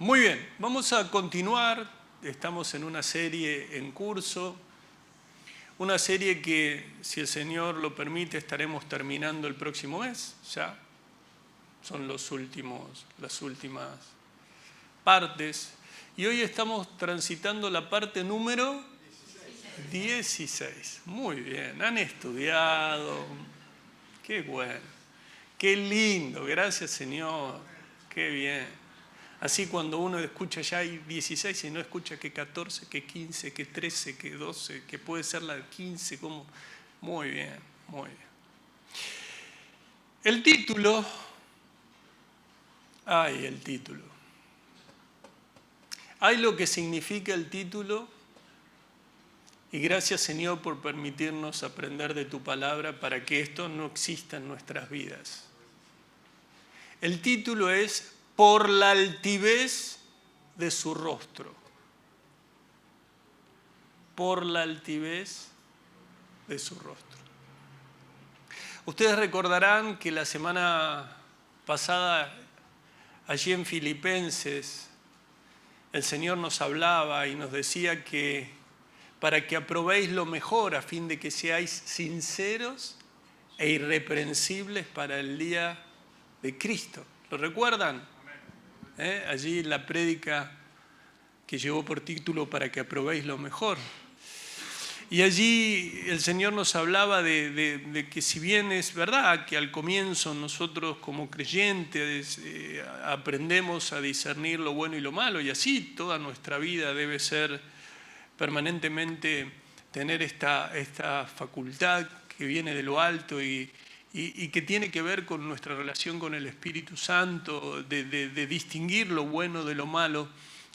Muy bien, vamos a continuar. Estamos en una serie en curso, una serie que, si el Señor lo permite, estaremos terminando el próximo mes. Ya son las últimas partes. Y hoy estamos transitando la parte número 16. Muy bien, han estudiado. Qué bueno, qué lindo, gracias Señor, qué bien. Así cuando uno escucha ya hay 16 y no escucha que 14, que 15, que 13, que 12, que puede ser la 15, como... Muy bien, muy bien. El título... Ay, el título. Hay lo que significa el título y gracias Señor por permitirnos aprender de tu palabra para que esto no exista en nuestras vidas. El título es Por la altivez de su rostro. Por la altivez de su rostro. Ustedes recordarán que la semana pasada, allí en Filipenses, el Señor nos hablaba y nos decía que para que aprobéis lo mejor a fin de que seáis sinceros e irreprensibles para el día de Cristo. ¿Lo recuerdan? Allí la prédica que llevó por título para que aprobéis lo mejor. Y allí el Señor nos hablaba de que si bien es verdad que al comienzo nosotros como creyentes aprendemos a discernir lo bueno y lo malo, y así toda nuestra vida debe ser permanentemente tener esta facultad que viene de lo alto y que tiene que ver con nuestra relación con el Espíritu Santo, de distinguir lo bueno de lo malo.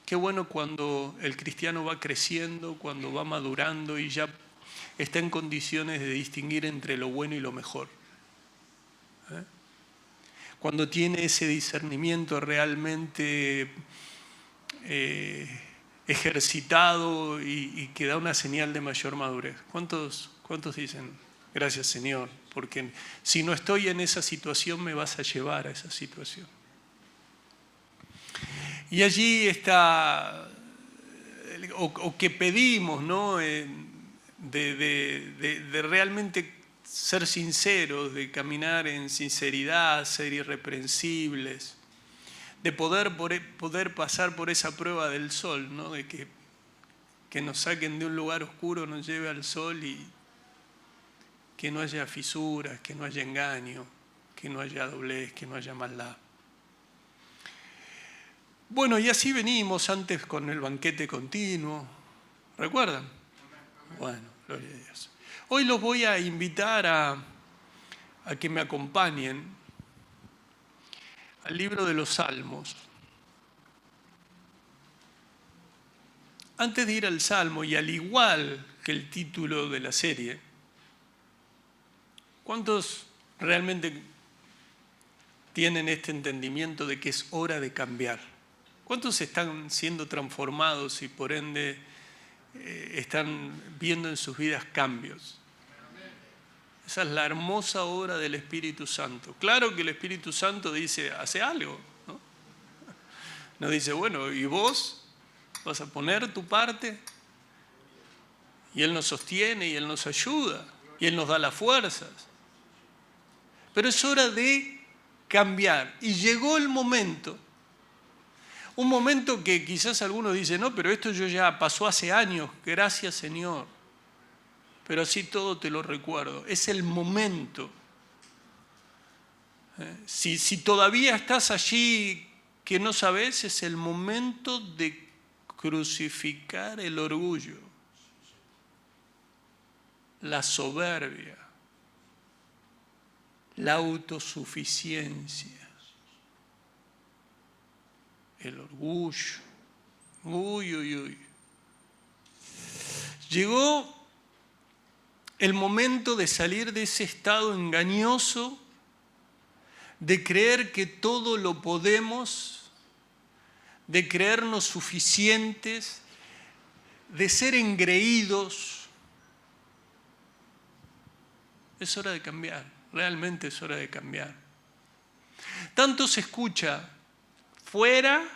Qué bueno cuando el cristiano va creciendo, cuando va madurando y ya está en condiciones de distinguir entre lo bueno y lo mejor. Cuando tiene ese discernimiento realmente ejercitado y que da una señal de mayor madurez. ¿Cuántos dicen, gracias Señor? Porque si no estoy en esa situación, me vas a llevar a esa situación. Y allí está, o que pedimos, ¿no? De realmente ser sinceros, de caminar en sinceridad, ser irreprensibles, de poder pasar por esa prueba del sol, ¿no? De que nos saquen de un lugar oscuro, nos lleve al sol y que no haya fisuras, que no haya engaño, que no haya doblez, que no haya maldad. Bueno, y así venimos antes con el banquete continuo. ¿Recuerdan? Bueno, gloria a Dios. Hoy los voy a invitar a que me acompañen al libro de los Salmos. Antes de ir al Salmo, y al igual que el título de la serie, ¿cuántos realmente tienen este entendimiento de que es hora de cambiar? ¿Cuántos están siendo transformados y por ende están viendo en sus vidas cambios? Esa es la hermosa obra del Espíritu Santo. Claro que el Espíritu Santo dice, hace algo, ¿no? No dice, bueno, ¿y vos vas a poner tu parte? Y Él nos sostiene y Él nos ayuda y Él nos da las fuerzas. Pero es hora de cambiar. Y llegó el momento. Un momento que quizás algunos dicen, no, pero esto yo ya pasó hace años, gracias Señor. Pero así todo te lo recuerdo. Es el momento. Si todavía estás allí que no sabes, es el momento de crucificar el orgullo, la soberbia, la autosuficiencia. El orgullo. Uy, uy, uy. Llegó el momento de salir de ese estado engañoso, de creer que todo lo podemos, de creernos suficientes, de ser engreídos. Es hora de cambiar, realmente es hora de cambiar. Tanto se escucha fuera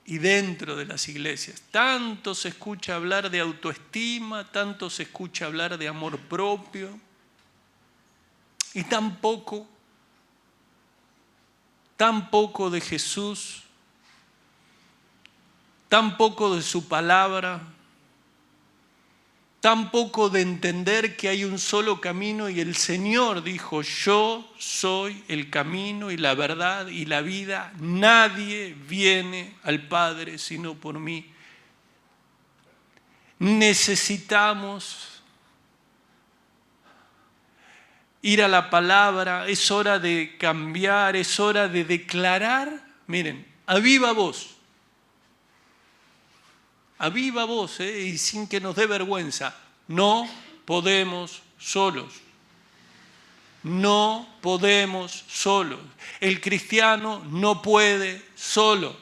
y dentro de las iglesias. Tanto se escucha hablar de autoestima, tanto se escucha hablar de amor propio, y tan poco de Jesús, tan poco de su palabra, tan poco de entender que hay un solo camino y el Señor dijo: yo soy el camino y la verdad y la vida, nadie viene al Padre sino por mí. Necesitamos ir a la palabra, es hora de cambiar, es hora de declarar. Miren, a viva voz, y sin que nos dé vergüenza, no podemos solos. No podemos solos. El cristiano no puede solo.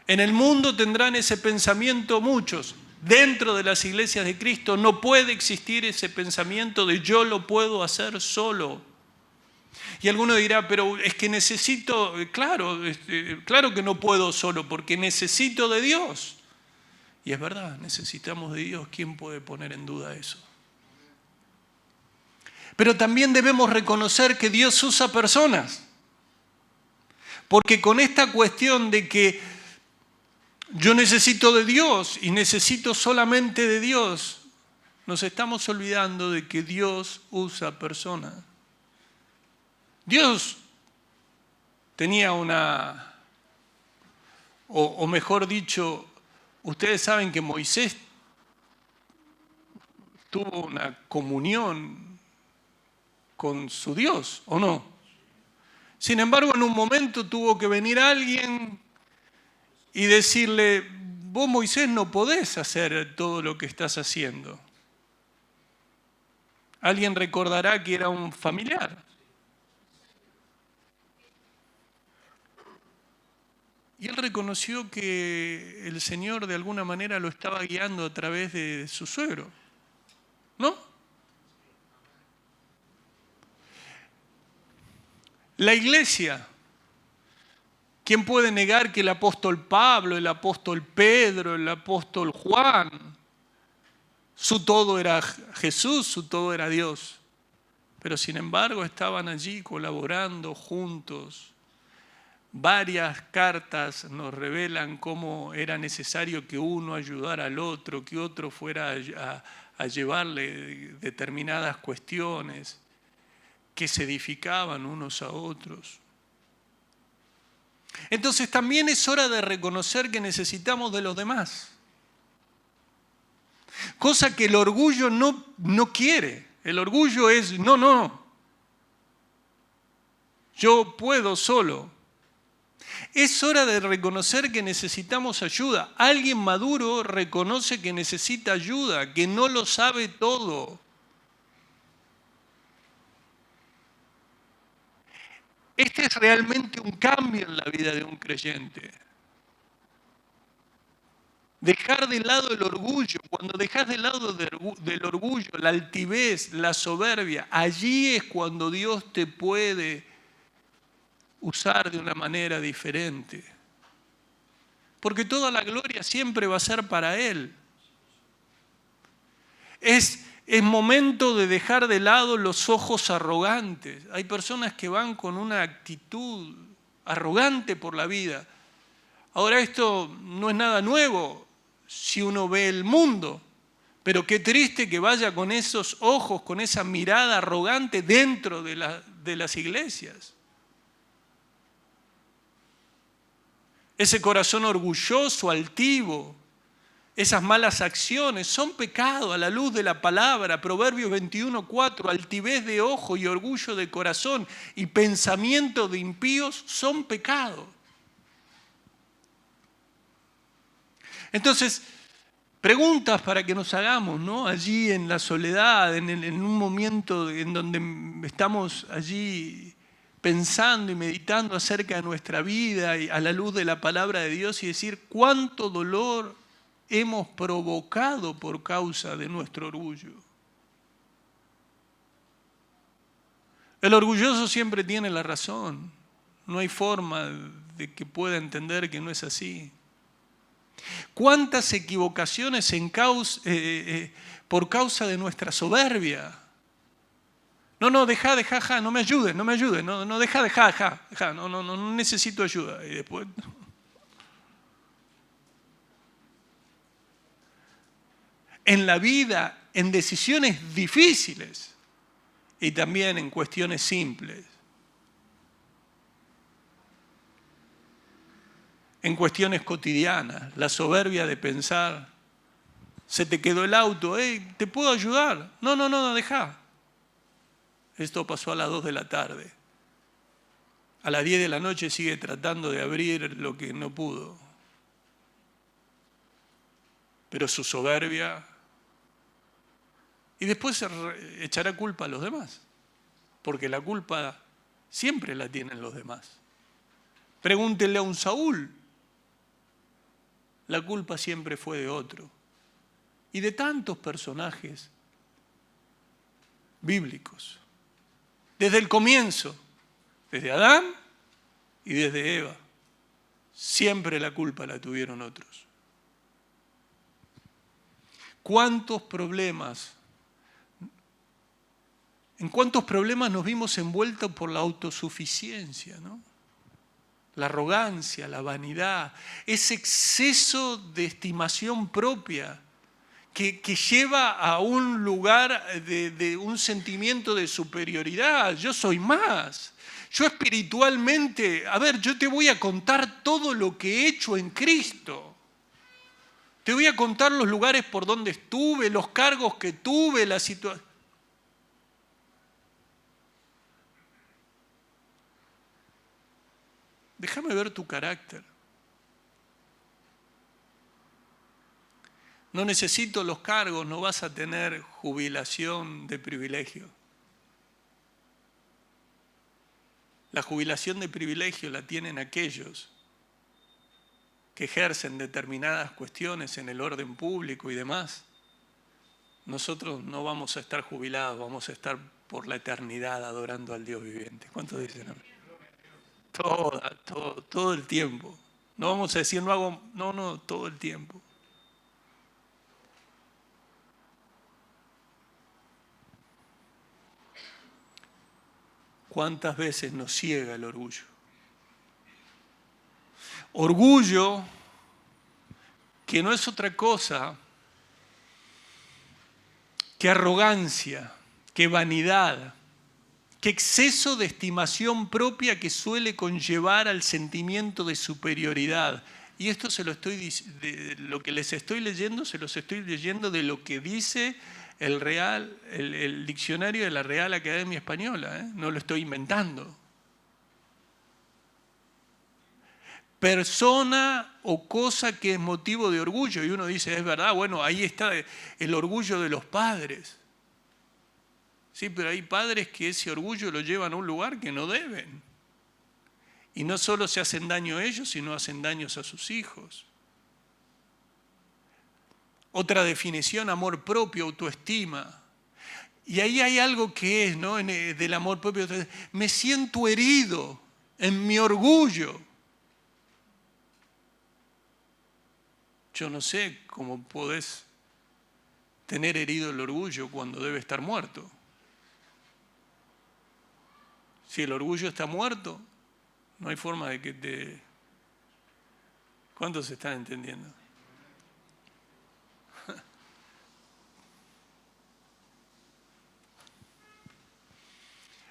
En el mundo tendrán ese pensamiento muchos. Dentro de las iglesias de Cristo no puede existir ese pensamiento de yo lo puedo hacer solo. Y alguno dirá, pero es que necesito, claro que no puedo solo, porque necesito de Dios. Y es verdad, necesitamos de Dios. ¿Quién puede poner en duda eso? Pero también debemos reconocer que Dios usa personas. Porque con esta cuestión de que yo necesito de Dios y necesito solamente de Dios, nos estamos olvidando de que Dios usa personas. Dios tenía o mejor dicho, ustedes saben que Moisés tuvo una comunión con su Dios, ¿o no? Sin embargo, en un momento tuvo que venir alguien y decirle: vos, Moisés, no podés hacer todo lo que estás haciendo. Alguien recordará que era un familiar. Y él reconoció que el Señor de alguna manera lo estaba guiando a través de su suegro, ¿no? La iglesia. ¿Quién puede negar que el apóstol Pablo, el apóstol Pedro, el apóstol Juan, su todo era Jesús, su todo era Dios? Pero sin embargo estaban allí colaborando juntos. Varias cartas nos revelan cómo era necesario que uno ayudara al otro, que otro fuera a llevarle determinadas cuestiones, que se edificaban unos a otros. Entonces también es hora de reconocer que necesitamos de los demás. Cosa que el orgullo no quiere. El orgullo es, no, yo puedo solo. Es hora de reconocer que necesitamos ayuda. Alguien maduro reconoce que necesita ayuda, que no lo sabe todo. Este es realmente un cambio en la vida de un creyente. Dejar de lado el orgullo. Cuando dejas de lado del orgullo, la altivez, la soberbia, allí es cuando Dios te puede usar de una manera diferente. Porque toda la gloria siempre va a ser para Él. Es momento de dejar de lado los ojos arrogantes. Hay personas que van con una actitud arrogante por la vida. Ahora, esto no es nada nuevo si uno ve el mundo, pero qué triste que vaya con esos ojos, con esa mirada arrogante dentro de las iglesias. Ese corazón orgulloso, altivo, esas malas acciones son pecado a la luz de la palabra. Proverbios 21:4, altivez de ojo y orgullo de corazón y pensamiento de impíos son pecado. Entonces, preguntas para que nos hagamos, ¿no? Allí en la soledad, en un momento en donde estamos allí pensando y meditando acerca de nuestra vida y a la luz de la palabra de Dios, y decir cuánto dolor hemos provocado por causa de nuestro orgullo. El orgulloso siempre tiene la razón. No hay forma de que pueda entender que no es así? ¿Cuántas equivocaciones por causa de nuestra soberbia? No, deja, no me ayudes, deja, no necesito ayuda. Y después... En la vida, en decisiones difíciles y también en cuestiones simples. En cuestiones cotidianas, la soberbia de pensar, se te quedó el auto, ¿te puedo ayudar? No, deja. Esto pasó a las 2 de la tarde. A las 10 de la noche sigue tratando de abrir lo que no pudo. Pero su soberbia... Y después se echará culpa a los demás, porque la culpa siempre la tienen los demás. Pregúntenle a un Saúl, la culpa siempre fue de otro. Y de tantos personajes bíblicos, desde el comienzo, desde Adán y desde Eva, siempre la culpa la tuvieron otros. ¿Cuántos problemas? ¿En cuántos problemas nos vimos envueltos por la autosuficiencia, ¿no? La arrogancia, la vanidad, ese exceso de estimación propia que lleva a un lugar de un sentimiento de superioridad. Yo soy más. Yo espiritualmente, yo te voy a contar todo lo que he hecho en Cristo. Te voy a contar los lugares por donde estuve, los cargos que tuve, la situación. Déjame ver tu carácter. No necesito los cargos, no vas a tener jubilación de privilegio. La jubilación de privilegio la tienen aquellos que ejercen determinadas cuestiones en el orden público y demás. Nosotros no vamos a estar jubilados, vamos a estar por la eternidad adorando al Dios viviente. ¿Cuántos dicen amén? Todo el tiempo. No vamos a decir, no, todo el tiempo. ¿Cuántas veces nos ciega el orgullo? Orgullo que no es otra cosa que arrogancia, que vanidad, que exceso de estimación propia que suele conllevar al sentimiento de superioridad. Y esto lo que les estoy leyendo, se los estoy leyendo de lo que dice el diccionario de la Real Academia Española, no lo estoy inventando. Persona o cosa que es motivo de orgullo. Y uno dice, es verdad, bueno, ahí está el orgullo de los padres. Sí, pero hay padres que ese orgullo lo llevan a un lugar que no deben. Y no solo se hacen daño a ellos, sino hacen daños a sus hijos. Otra definición, amor propio, autoestima. Y ahí hay algo que es, ¿no? Del amor propio. Me siento herido en mi orgullo. Yo no sé cómo podés tener herido el orgullo cuando debe estar muerto. Si el orgullo está muerto, no hay forma de que te... ¿Cuántos se están entendiendo?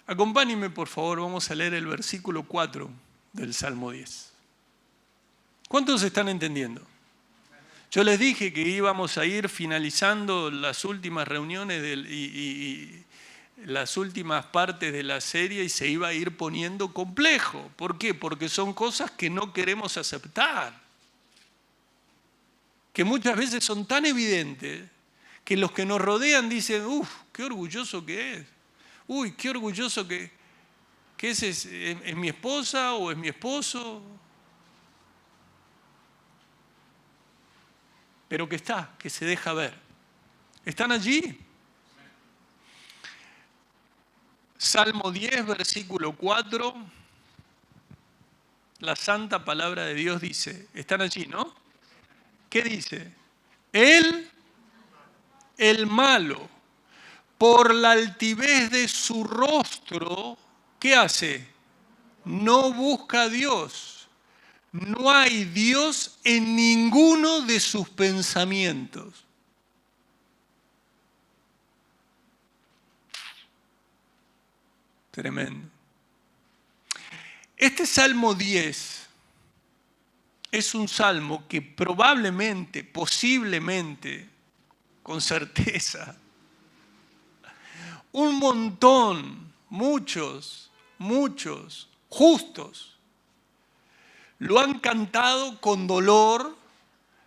Acompáñenme, por favor, vamos a leer el versículo 4 del Salmo 10. ¿Cuántos están entendiendo? Yo les dije que íbamos a ir finalizando las últimas reuniones y las últimas partes de la serie y se iba a ir poniendo complejo. ¿Por qué? Porque son cosas que no queremos aceptar. Que muchas veces son tan evidentes que los que nos rodean dicen, qué orgulloso que es. Qué orgulloso que ese es mi esposa o es mi esposo. Pero que se deja ver. ¿Están allí? Salmo 10, versículo 4. la santa palabra de Dios dice, están allí, ¿no? ¿Qué dice? El malo, por la altivez de su rostro, ¿qué hace? No busca a Dios. No hay Dios en ninguno de sus pensamientos. Tremendo. Este Salmo 10 es un salmo que probablemente, posiblemente, con certeza, un montón, muchos justos, lo han cantado con dolor,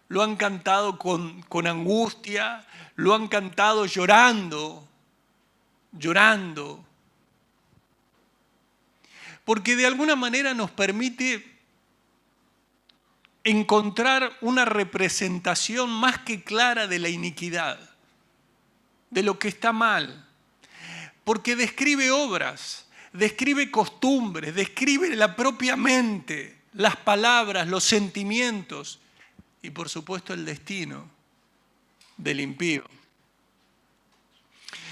lo han cantado con angustia, lo han cantado llorando, porque de alguna manera nos permite encontrar una representación más que clara de la iniquidad, de lo que está mal, porque describe obras, describe costumbres, describe la propia mente, las palabras, los sentimientos y por supuesto el destino del impío.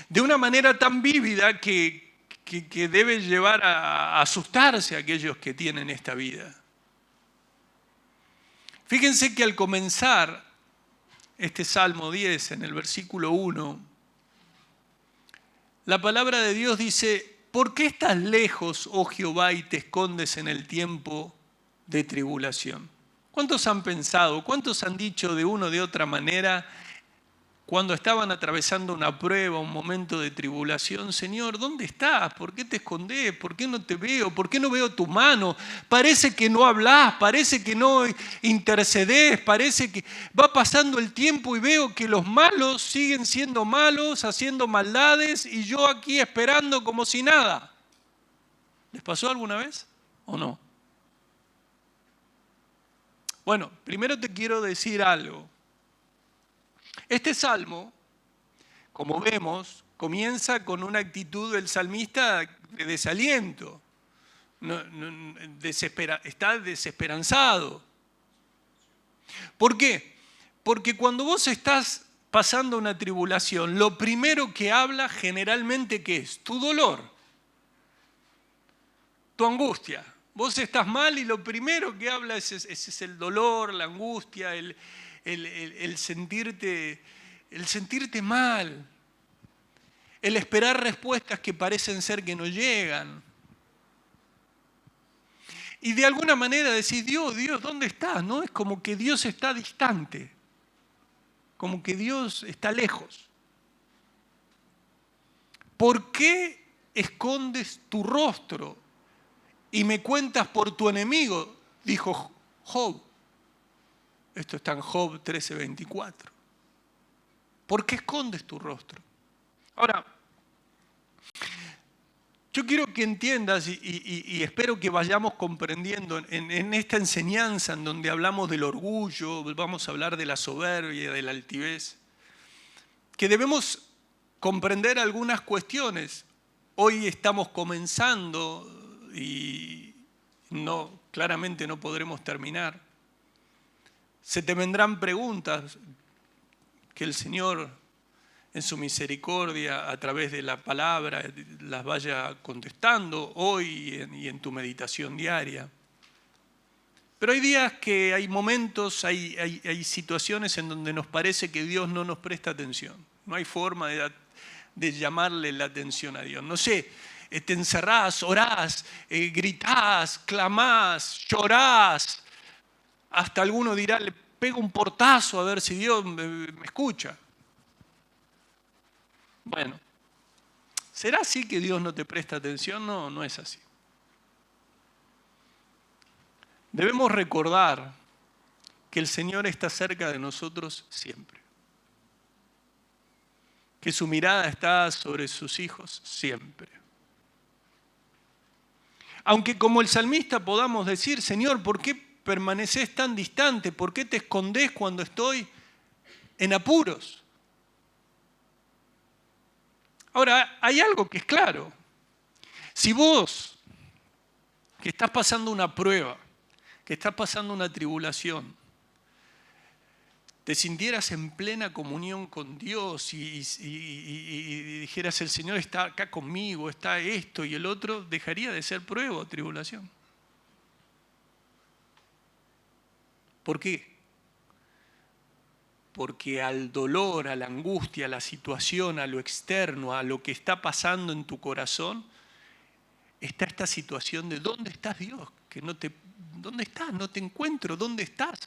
De una manera tan vívida que debe llevar a asustarse a aquellos que tienen esta vida. Fíjense que al comenzar este Salmo 10, en el versículo 1, la palabra de Dios dice, ¿por qué estás lejos, oh Jehová, y te escondes en el tiempo de tribulación? ¿Cuántos han pensado, cuántos han dicho de una o de otra manera, cuando estaban atravesando una prueba, un momento de tribulación, Señor, ¿dónde estás? ¿Por qué te escondes? ¿Por qué no te veo? ¿Por qué no veo tu mano? Parece que no hablas, parece que no intercedes, parece que va pasando el tiempo y veo que los malos siguen siendo malos, haciendo maldades y yo aquí esperando como si nada. ¿Les pasó alguna vez o no? Bueno, primero te quiero decir algo. Este salmo, como vemos, comienza con una actitud del salmista de desaliento. Está desesperanzado. ¿Por qué? Porque cuando vos estás pasando una tribulación, lo primero que habla generalmente, ¿qué es? Tu dolor, tu angustia. Vos estás mal y lo primero que habla es el dolor, la angustia, el sentirte mal, el esperar respuestas que parecen ser que no llegan. Y de alguna manera decís, Dios, ¿dónde estás? ¿No? Es como que Dios está distante, como que Dios está lejos. ¿Por qué escondes tu rostro y me cuentas por tu enemigo? Dijo Job. Esto está en Job 13:24. ¿Por qué escondes tu rostro? Ahora, yo quiero que entiendas y espero que vayamos comprendiendo en esta enseñanza en donde hablamos del orgullo, vamos a hablar de la soberbia, de la altivez, que debemos comprender algunas cuestiones. Hoy estamos comenzando y claramente no podremos terminar. Se te vendrán preguntas que el Señor, en su misericordia, a través de la palabra, las vaya contestando hoy y en tu meditación diaria. Pero hay días que hay momentos, hay situaciones en donde nos parece que Dios no nos presta atención. No hay forma de llamarle la atención a Dios. No sé, te encerrás, orás, gritás, clamás, llorás. Hasta alguno dirá, le pego un portazo a ver si Dios me escucha. Bueno, ¿será así que Dios no te presta atención? No, no es así. Debemos recordar que el Señor está cerca de nosotros siempre. Que su mirada está sobre sus hijos siempre. Aunque como el salmista podamos decir, Señor, ¿por qué permaneces tan distante? ¿Por qué te escondés cuando estoy en apuros? Ahora, hay algo que es claro. Si vos, que estás pasando una prueba, que estás pasando una tribulación, te sintieras en plena comunión con Dios y dijeras, el Señor está acá conmigo, está esto y el otro, dejaría de ser prueba o tribulación. ¿Por qué? Porque al dolor, a la angustia, a la situación, a lo externo, a lo que está pasando en tu corazón, está esta situación de ¿dónde estás, Dios? ¿Dónde estás? No te encuentro, ¿dónde estás?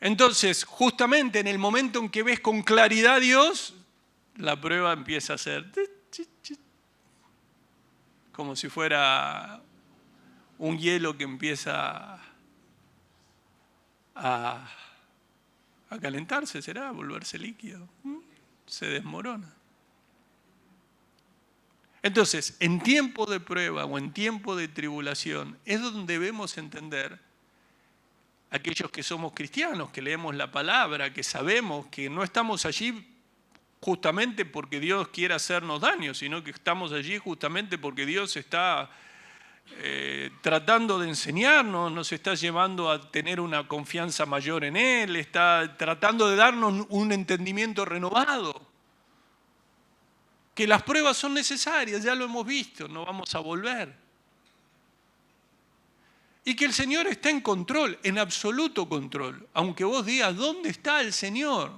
Entonces, justamente en el momento en que ves con claridad a Dios, la prueba empieza a ser como si fuera un hielo que empieza a calentarse, ¿será? A volverse líquido. Se desmorona. Entonces, en tiempo de prueba o en tiempo de tribulación es donde debemos entender, aquellos que somos cristianos, que leemos la palabra, que sabemos que no estamos allí justamente porque Dios quiere hacernos daño, sino que estamos allí justamente porque Dios está tratando de enseñarnos, nos está llevando a tener una confianza mayor en Él, está tratando de darnos un entendimiento renovado. Que las pruebas son necesarias, ya lo hemos visto, no vamos a volver. Y que el Señor está en control, en absoluto control, aunque vos digas, ¿dónde está el Señor?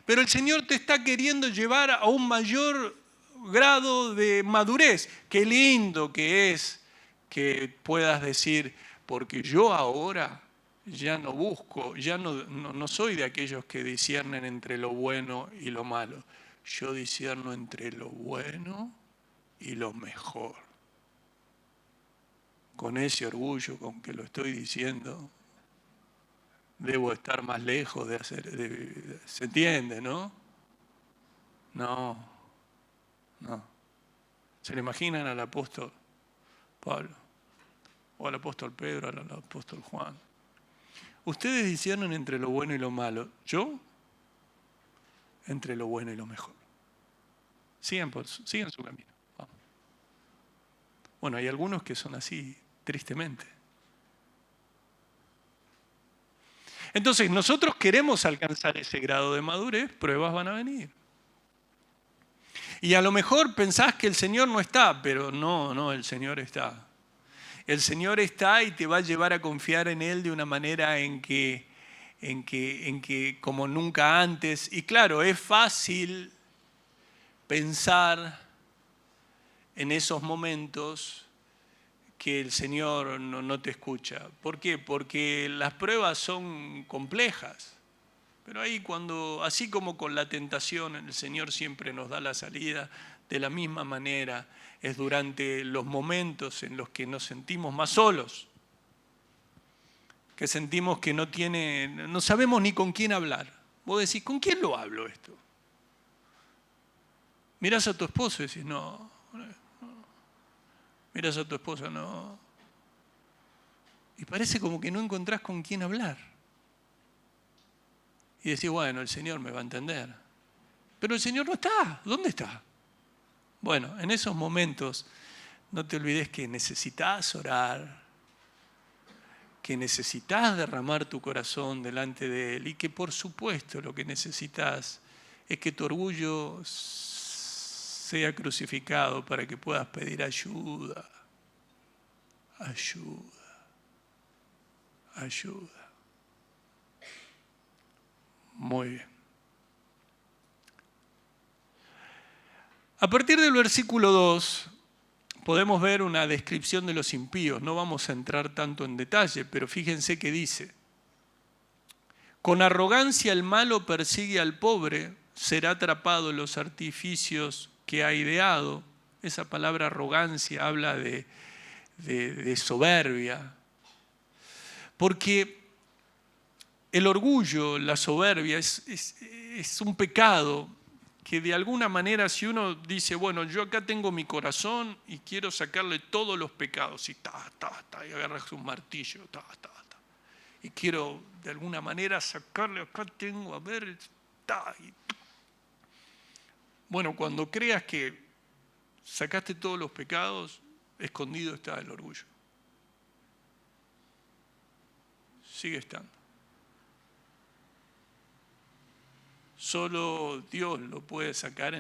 Pero el Señor te está queriendo llevar a un mayor grado de madurez. Qué lindo que es que puedas decir, porque yo ahora ya no busco, ya no soy de aquellos que disciernen entre lo bueno y lo malo. Yo discierno entre lo bueno y lo mejor. Con ese orgullo con que lo estoy diciendo, debo estar más lejos de hacer... ¿se entiende, no? No. ¿Se le imaginan al apóstol Pablo? O al apóstol Pedro, al apóstol Juan. Ustedes disciernen entre lo bueno y lo malo. Yo, entre lo bueno y lo mejor. Sigan su camino. Vamos. Bueno, hay algunos que son así, tristemente. Entonces, nosotros queremos alcanzar ese grado de madurez, pruebas van a venir. Y a lo mejor pensás que el Señor no está, pero no, el Señor está. El Señor está y te va a llevar a confiar en Él de una manera en que como nunca antes. Y claro, es fácil pensar en esos momentos que el Señor no te escucha. ¿Por qué? Porque las pruebas son complejas. Pero ahí así como con la tentación, el Señor siempre nos da la salida, de la misma manera es durante los momentos en los que nos sentimos más solos, que sentimos que no sabemos ni con quién hablar. Vos decís, ¿con quién lo hablo esto? Mirás a tu esposo y decís, no. Mirás a tu esposa, no. Y parece como que no encontrás con quién hablar. Y decís, bueno, el Señor me va a entender. Pero el Señor no está. ¿Dónde está? Bueno, en esos momentos no te olvides que necesitas orar, que necesitas derramar tu corazón delante de Él y que por supuesto lo que necesitas es que tu orgullo sea crucificado para que puedas pedir ayuda. Muy bien. A partir del versículo 2 podemos ver una descripción de los impíos. No vamos a entrar tanto en detalle, pero fíjense que dice: con arrogancia el malo persigue al pobre, será atrapado en los artificios que ha ideado. Esa palabra arrogancia habla de soberbia. Porque el orgullo, la soberbia, es un pecado que de alguna manera, si uno dice, bueno, yo acá tengo mi corazón y quiero sacarle todos los pecados, y y agarras un martillo, y quiero de alguna manera sacarle, acá tengo, a ver, Bueno, cuando creas que sacaste todos los pecados, escondido está el orgullo. Sigue estando. Solo Dios lo puede sacar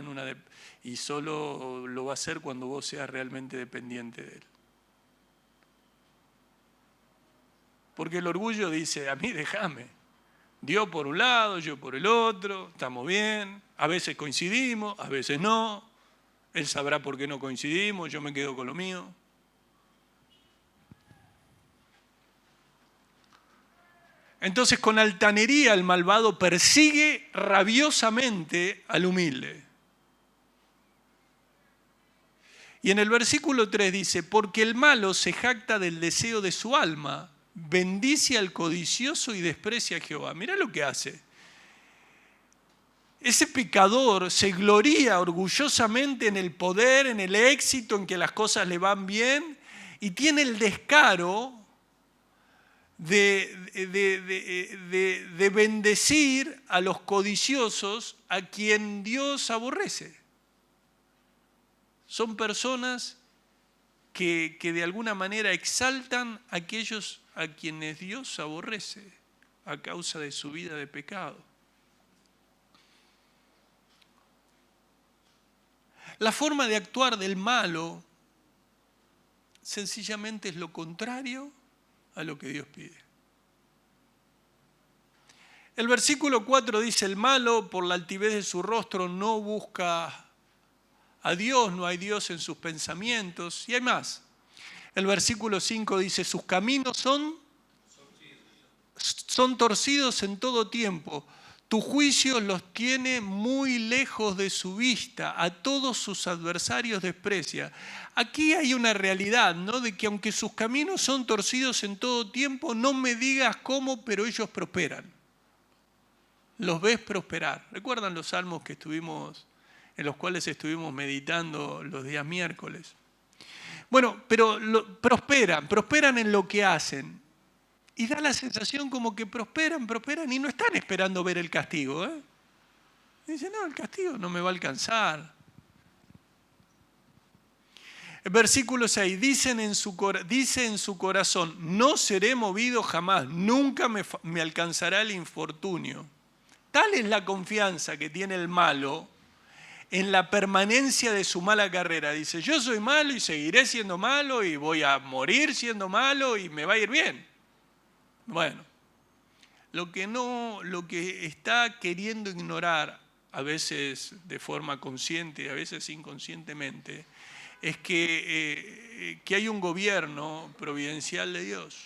y solo lo va a hacer cuando vos seas realmente dependiente de Él. Porque el orgullo dice, a mí déjame. Dios por un lado, yo por el otro, estamos bien, a veces coincidimos, a veces no. Él sabrá por qué no coincidimos, yo me quedo con lo mío. Entonces, con altanería el malvado persigue rabiosamente al humilde. Y en el versículo 3 dice, porque el malo se jacta del deseo de su alma, bendice al codicioso y desprecia a Jehová. Mirá lo que hace. Ese pecador se gloría orgullosamente en el poder, en el éxito, en que las cosas le van bien, y tiene el descaro de bendecir a los codiciosos, a quien Dios aborrece. Son personas que de alguna manera exaltan a aquellos a quienes Dios aborrece a causa de su vida de pecado. La forma de actuar del malo sencillamente es lo contrario a lo que Dios pide. El versículo 4 dice, el malo por la altivez de su rostro no busca a Dios, no hay Dios en sus pensamientos, y hay más. El versículo 5 dice, sus caminos son torcidos en todo tiempo. Tu juicio los tiene muy lejos de su vista, a todos sus adversarios desprecia. Aquí hay una realidad, ¿no? De que aunque sus caminos son torcidos en todo tiempo, no me digas cómo, pero ellos prosperan. Los ves prosperar. ¿Recuerdan los salmos en los cuales estuvimos meditando los días miércoles? Bueno, pero prosperan en lo que hacen. Y da la sensación como que prosperan y no están esperando ver el castigo. Dicen, no, el castigo no me va a alcanzar. El versículo 6, dice en su corazón, no seré movido jamás, nunca me alcanzará el infortunio. Tal es la confianza que tiene el malo en la permanencia de su mala carrera. Dice, yo soy malo y seguiré siendo malo y voy a morir siendo malo y me va a ir bien. Bueno, lo que está queriendo ignorar, a veces de forma consciente y a veces inconscientemente, es que hay un gobierno providencial de Dios,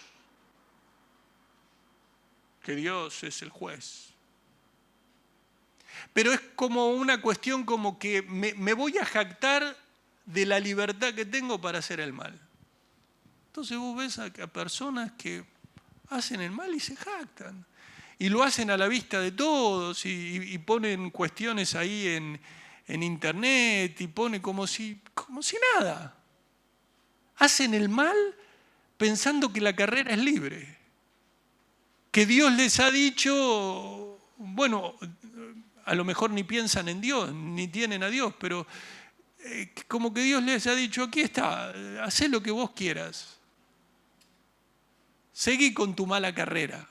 que Dios es el juez. Pero es como una cuestión como que me voy a jactar de la libertad que tengo para hacer el mal. Entonces vos ves a personas que hacen el mal y se jactan. Y lo hacen a la vista de todos y ponen cuestiones ahí en internet y ponen como si nada. Hacen el mal pensando que la carrera es libre. Que Dios les ha dicho, bueno, a lo mejor ni piensan en Dios, ni tienen a Dios, pero como que Dios les ha dicho, aquí está, hacé lo que vos quieras. Seguí con tu mala carrera.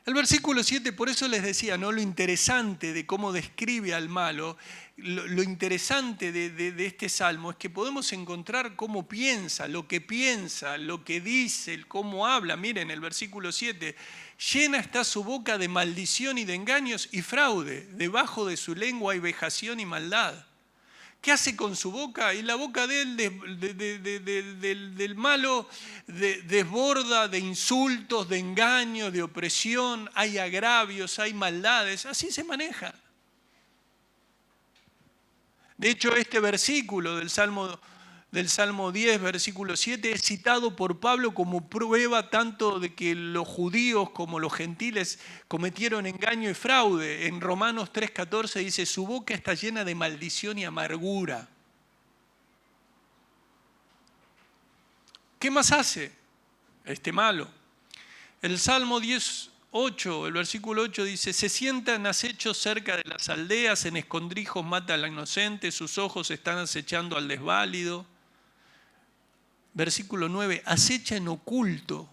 El versículo 7, por eso les decía, ¿no? Lo interesante de cómo describe al malo, lo interesante de este salmo es que podemos encontrar cómo piensa, lo que dice, cómo habla. Miren, el versículo 7, llena está su boca de maldición y de engaños y fraude, debajo de su lengua hay vejación y maldad. ¿Qué hace con su boca? Y la boca de él, del malo, desborda de insultos, de engaños, de opresión, hay agravios, hay maldades, así se maneja. De hecho, este versículo del Salmo 10, versículo 7, es citado por Pablo como prueba tanto de que los judíos como los gentiles cometieron engaño y fraude. En Romanos 3:14 dice, su boca está llena de maldición y amargura. ¿Qué más hace este malo? El Salmo 10, 8, el versículo 8 dice, se sientan acechos cerca de las aldeas, en escondrijos mata al inocente, sus ojos están acechando al desválido. Versículo 9, acecha en oculto,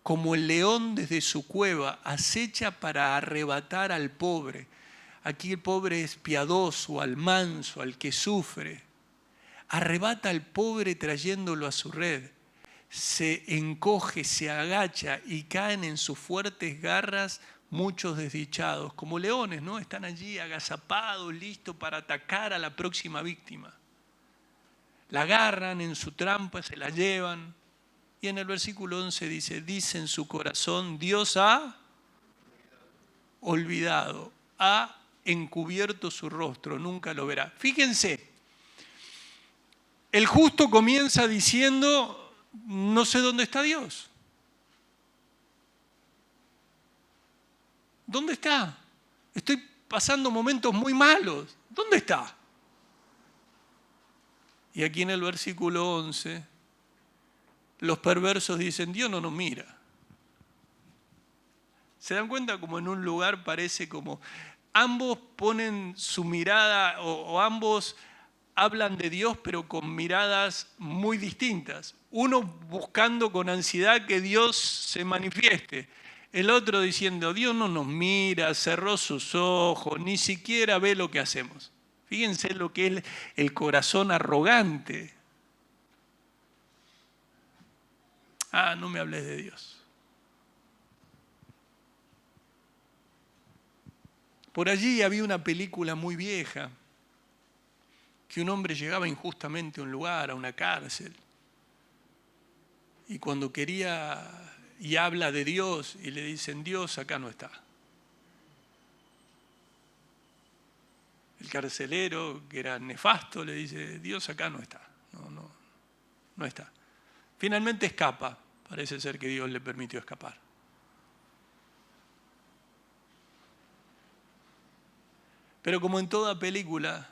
como el león desde su cueva, acecha para arrebatar al pobre. Aquí el pobre es piadoso, al manso, al que sufre. Arrebata al pobre trayéndolo a su red. Se encoge, se agacha y caen en sus fuertes garras muchos desdichados, como leones, ¿no? Están allí agazapados, listos para atacar a la próxima víctima. La agarran en su trampa, se la llevan. Y en el versículo 11 dice en su corazón, Dios ha olvidado, ha encubierto su rostro, nunca lo verá. Fíjense, el justo comienza diciendo, no sé dónde está Dios. ¿Dónde está? Estoy pasando momentos muy malos. ¿Dónde está? Y aquí en el versículo 11, los perversos dicen, Dios no nos mira. ¿Se dan cuenta como en un lugar parece como ambos ponen su mirada o ambos hablan de Dios pero con miradas muy distintas? Uno buscando con ansiedad que Dios se manifieste. El otro diciendo, Dios no nos mira, cerró sus ojos, ni siquiera ve lo que hacemos. Fíjense lo que es el corazón arrogante. Ah, no me hables de Dios. Por allí había una película muy vieja, que un hombre llegaba injustamente a un lugar, a una cárcel, y cuando quería y habla de Dios y le dicen, Dios acá no está. El carcelero, que era nefasto, le dice, Dios acá no está, no está. Finalmente escapa, parece ser que Dios le permitió escapar. Pero como en toda película,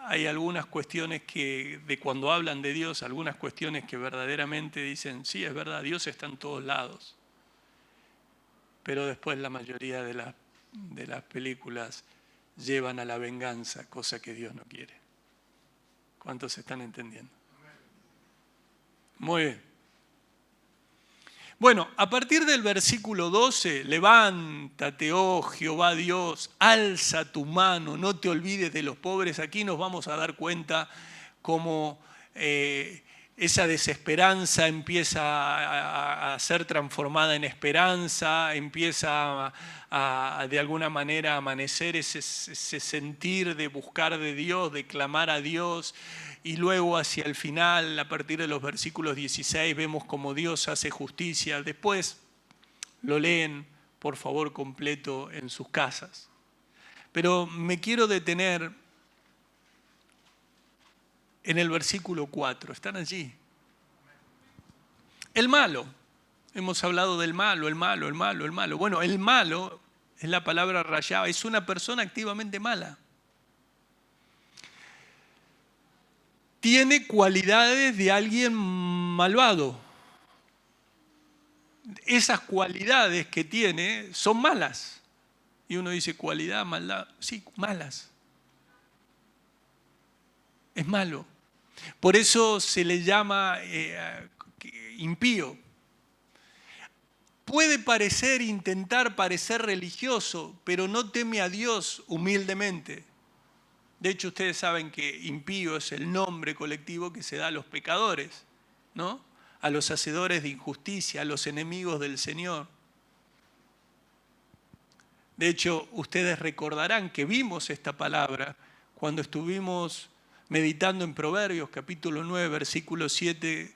hay algunas cuestiones que, de cuando hablan de Dios, algunas cuestiones que verdaderamente dicen, sí, es verdad, Dios está en todos lados. Pero después la mayoría de las películas llevan a la venganza, cosa que Dios no quiere. ¿Cuántos se están entendiendo? Muy bien. Bueno, a partir del versículo 12, levántate, oh Jehová Dios, alza tu mano, no te olvides de los pobres. Aquí nos vamos a dar cuenta cómo esa desesperanza empieza a ser transformada en esperanza, empieza de alguna manera a amanecer ese sentir de buscar de Dios, de clamar a Dios. Y luego hacia el final, a partir de los versículos 16, vemos cómo Dios hace justicia. Después lo leen, por favor, completo en sus casas. Pero me quiero detener en el versículo 4. Están allí. El malo. Hemos hablado del malo, el malo, el malo, el malo. Bueno, el malo es la palabra rayá, es una persona activamente mala. Tiene cualidades de alguien malvado. Esas cualidades que tiene son malas. Y uno dice, cualidad, maldad. Sí, malas. Es malo. Por eso se le llama impío. Puede intentar parecer religioso, pero no teme a Dios humildemente. De hecho, ustedes saben que impío es el nombre colectivo que se da a los pecadores, ¿no? A los hacedores de injusticia, a los enemigos del Señor. De hecho, ustedes recordarán que vimos esta palabra cuando estuvimos meditando en Proverbios, capítulo 9, versículo 7,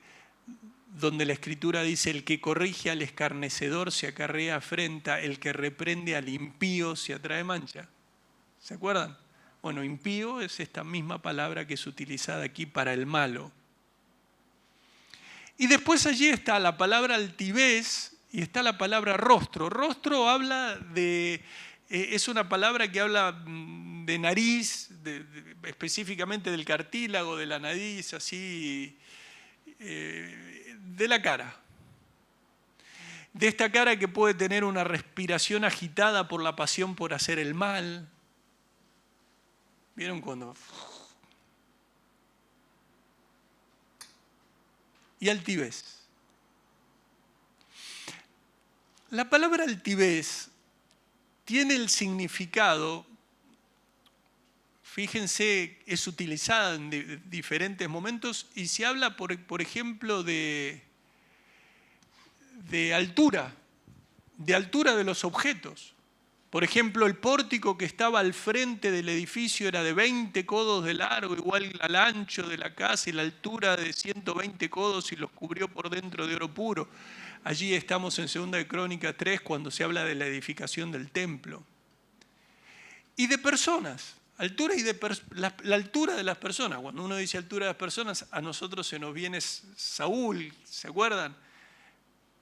donde la Escritura dice, el que corrige al escarnecedor se acarrea afrenta, el que reprende al impío se atrae mancha. ¿Se acuerdan? Bueno, impío es esta misma palabra que es utilizada aquí para el malo. Y después allí está la palabra altivez y está la palabra rostro. Rostro habla es una palabra que habla de nariz, específicamente del cartílago de la nariz, así, de la cara. de esta cara que puede tener una respiración agitada por la pasión por hacer el mal. ¿Vieron cuando? Y altivez. La palabra altivez tiene el significado, fíjense, es utilizada en diferentes momentos y se habla, por ejemplo, de altura de los objetos. Por ejemplo, el pórtico que estaba al frente del edificio era de 20 codos de largo, igual al ancho de la casa, y la altura de 120 codos, y los cubrió por dentro de oro puro. Allí estamos en 2 de Crónicas 3, cuando se habla de la edificación del templo. Y de personas, la altura de las personas. Cuando uno dice altura de las personas, a nosotros se nos viene Saúl, ¿se acuerdan?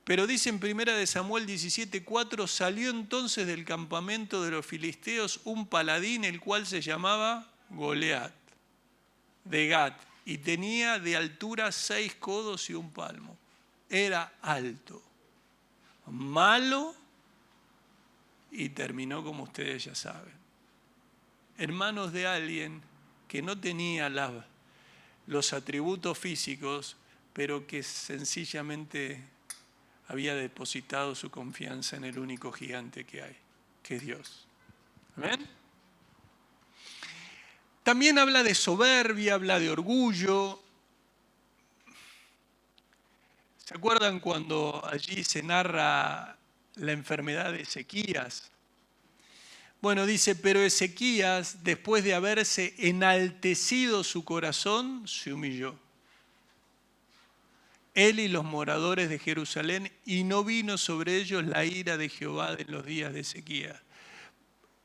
Pero dice en 1 Samuel 17:4, salió entonces del campamento de los filisteos un paladín, el cual se llamaba Goliat, de Gat, y tenía de altura 6 codos y 1 palmo. Era alto, malo, y terminó como ustedes ya saben. Hermanos de alguien que no tenía los atributos físicos, pero que sencillamente había depositado su confianza en el único gigante que hay, que es Dios. ¿Amén? También habla de soberbia, habla de orgullo. ¿Se acuerdan cuando allí se narra la enfermedad de Ezequías? Bueno, dice, pero Ezequías, después de haberse enaltecido su corazón, se humilló. Él y los moradores de Jerusalén, y no vino sobre ellos la ira de Jehová en los días de Ezequías.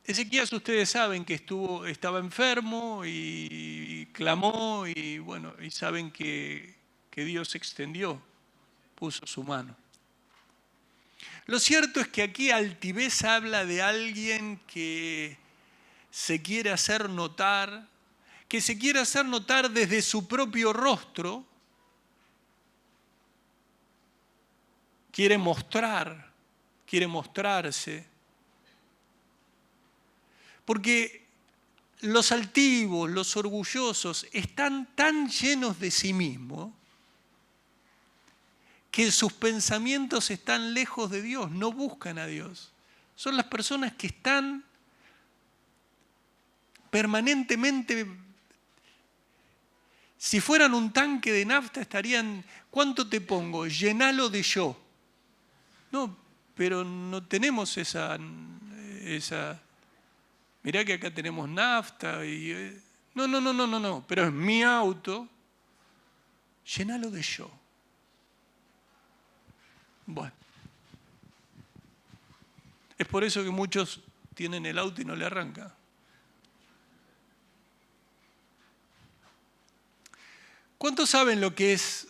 Ezequías, ustedes saben que estaba enfermo y clamó, y bueno, y saben que Dios extendió, puso su mano. Lo cierto es que aquí altivez habla de alguien que se quiere hacer notar, que se quiere hacer notar desde su propio rostro, quiere mostrarse, porque los altivos, los orgullosos, están tan llenos de sí mismos que sus pensamientos están lejos de Dios, no buscan a Dios. Son las personas que están permanentemente, si fueran un tanque de nafta estarían, ¿cuánto te pongo? Llenalo de yo. No, pero no tenemos esa. Mirá que acá tenemos nafta y. No, pero es mi auto. Llenalo de yo. Bueno. Es por eso que muchos tienen el auto y no le arranca. ¿Cuántos saben lo que es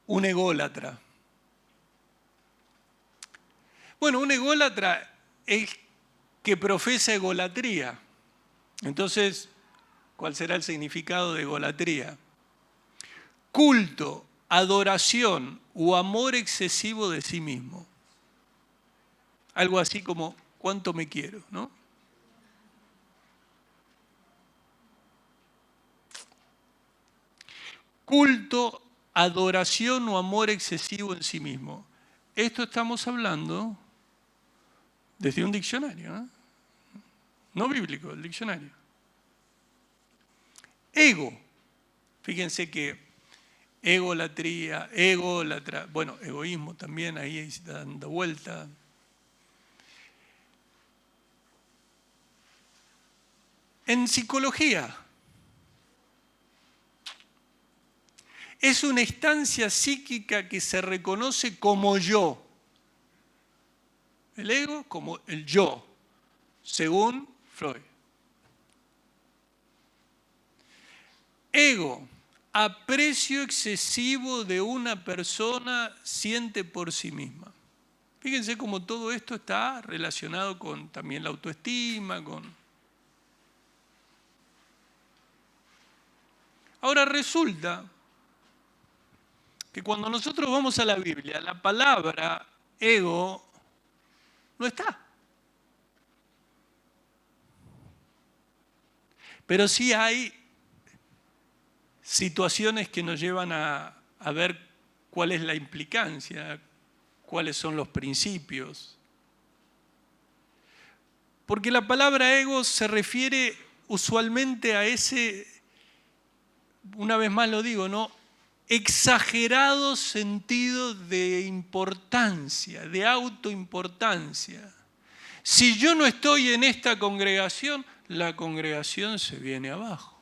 un ególatra? Bueno, un ególatra es que profesa egolatría. Entonces, ¿cuál será el significado de egolatría? Culto, adoración o amor excesivo de sí mismo. Algo así como, ¿cuánto me quiero? ¿No? Culto, adoración o amor excesivo en sí mismo. Esto estamos hablando desde un diccionario, ¿eh? No bíblico, el diccionario. Ego. Fíjense que egolatría, bueno, egoísmo también, ahí está dando vuelta. En psicología, es una instancia psíquica que se reconoce como yo. El ego como el yo, según Freud. Ego, aprecio excesivo de una persona siente por sí misma. Fíjense cómo todo esto está relacionado con también la autoestima, Ahora resulta que cuando nosotros vamos a la Biblia, la palabra ego no está. Pero sí hay situaciones que nos llevan a ver cuál es la implicancia, cuáles son los principios. Porque la palabra ego se refiere usualmente a ese, una vez más lo digo, ¿no?, exagerado sentido de importancia, de autoimportancia. Si yo no estoy en esta congregación, la congregación se viene abajo.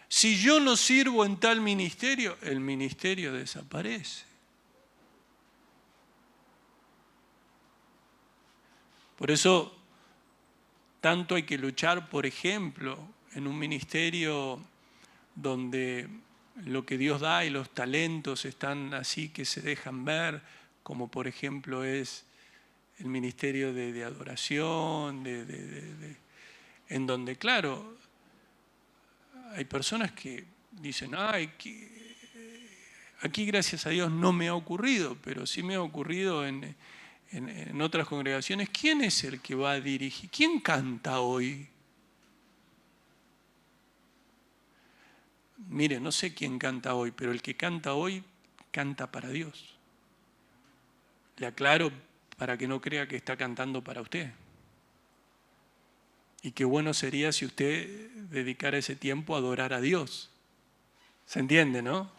Si yo no sirvo en tal ministerio, el ministerio desaparece. Por eso, tanto hay que luchar, por ejemplo, en un ministerio donde lo que Dios da y los talentos están así que se dejan ver, como por ejemplo es el ministerio de adoración, en donde, claro, hay personas que dicen, ay, aquí gracias a Dios no me ha ocurrido, pero sí me ha ocurrido en otras congregaciones. ¿Quién es el que va a dirigir? ¿Quién canta hoy? Mire, no sé quién canta hoy, pero el que canta hoy canta para Dios. Le aclaro para que no crea que está cantando para usted. Y qué bueno sería si usted dedicara ese tiempo a adorar a Dios. ¿Se entiende, no?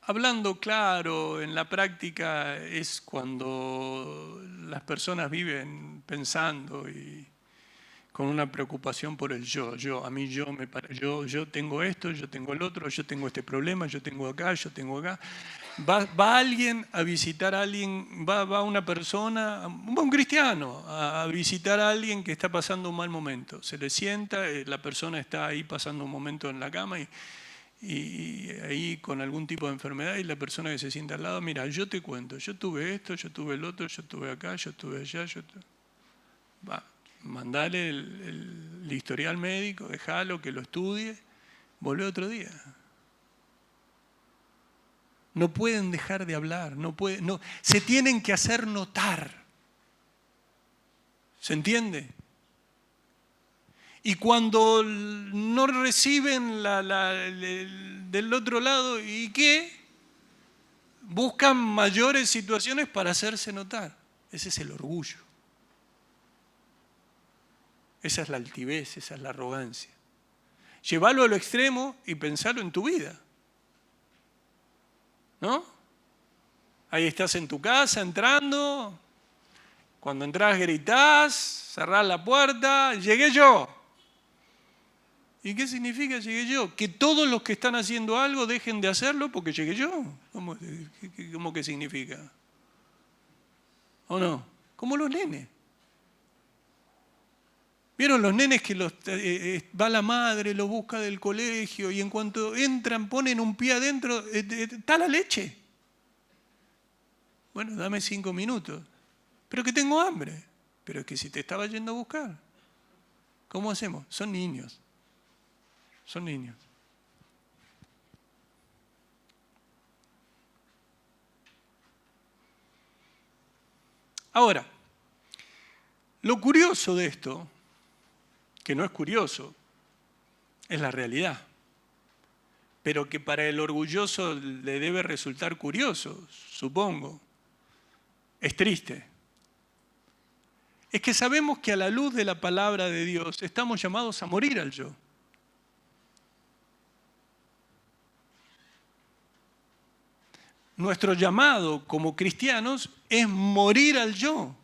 Hablando claro, en la práctica es cuando las personas viven pensando y con una preocupación por el yo, yo tengo esto, yo tengo el otro, yo tengo este problema, yo tengo acá, yo tengo acá. Va alguien a visitar a alguien, va una persona, va un cristiano a visitar a alguien que está pasando un mal momento. Se le sienta, la persona está ahí pasando un momento en la cama y ahí con algún tipo de enfermedad, y la persona que se sienta al lado, mira, yo te cuento, yo tuve esto, yo tuve el otro, yo tuve acá, yo tuve allá, mandale el historial médico, déjalo que lo estudie, volvé otro día. No pueden dejar de hablar, se tienen que hacer notar. ¿Se entiende? Y cuando no reciben del otro lado, ¿y qué? Buscan mayores situaciones para hacerse notar. Ese es el orgullo. Esa es la altivez, esa es la arrogancia. Llévalo a lo extremo y pensalo en tu vida. ¿No? Ahí estás en tu casa entrando, cuando entras gritás, cerrás la puerta, llegué yo. ¿Y qué significa llegué yo? Que todos los que están haciendo algo dejen de hacerlo porque llegué yo. ¿Cómo que significa? ¿O no? Como los nenes. ¿Vieron los nenes que va la madre, los busca del colegio y en cuanto entran ponen un pie adentro, está la leche? Bueno, dame 5 minutos. Pero que tengo hambre. Pero es que si te estaba yendo a buscar. ¿Cómo hacemos? Son niños. Son niños. Ahora, lo curioso de esto, que no es curioso, es la realidad, pero que para el orgulloso le debe resultar curioso, supongo. Es triste. Es que sabemos que a la luz de la palabra de Dios estamos llamados a morir al yo. Nuestro llamado como cristianos es morir al yo,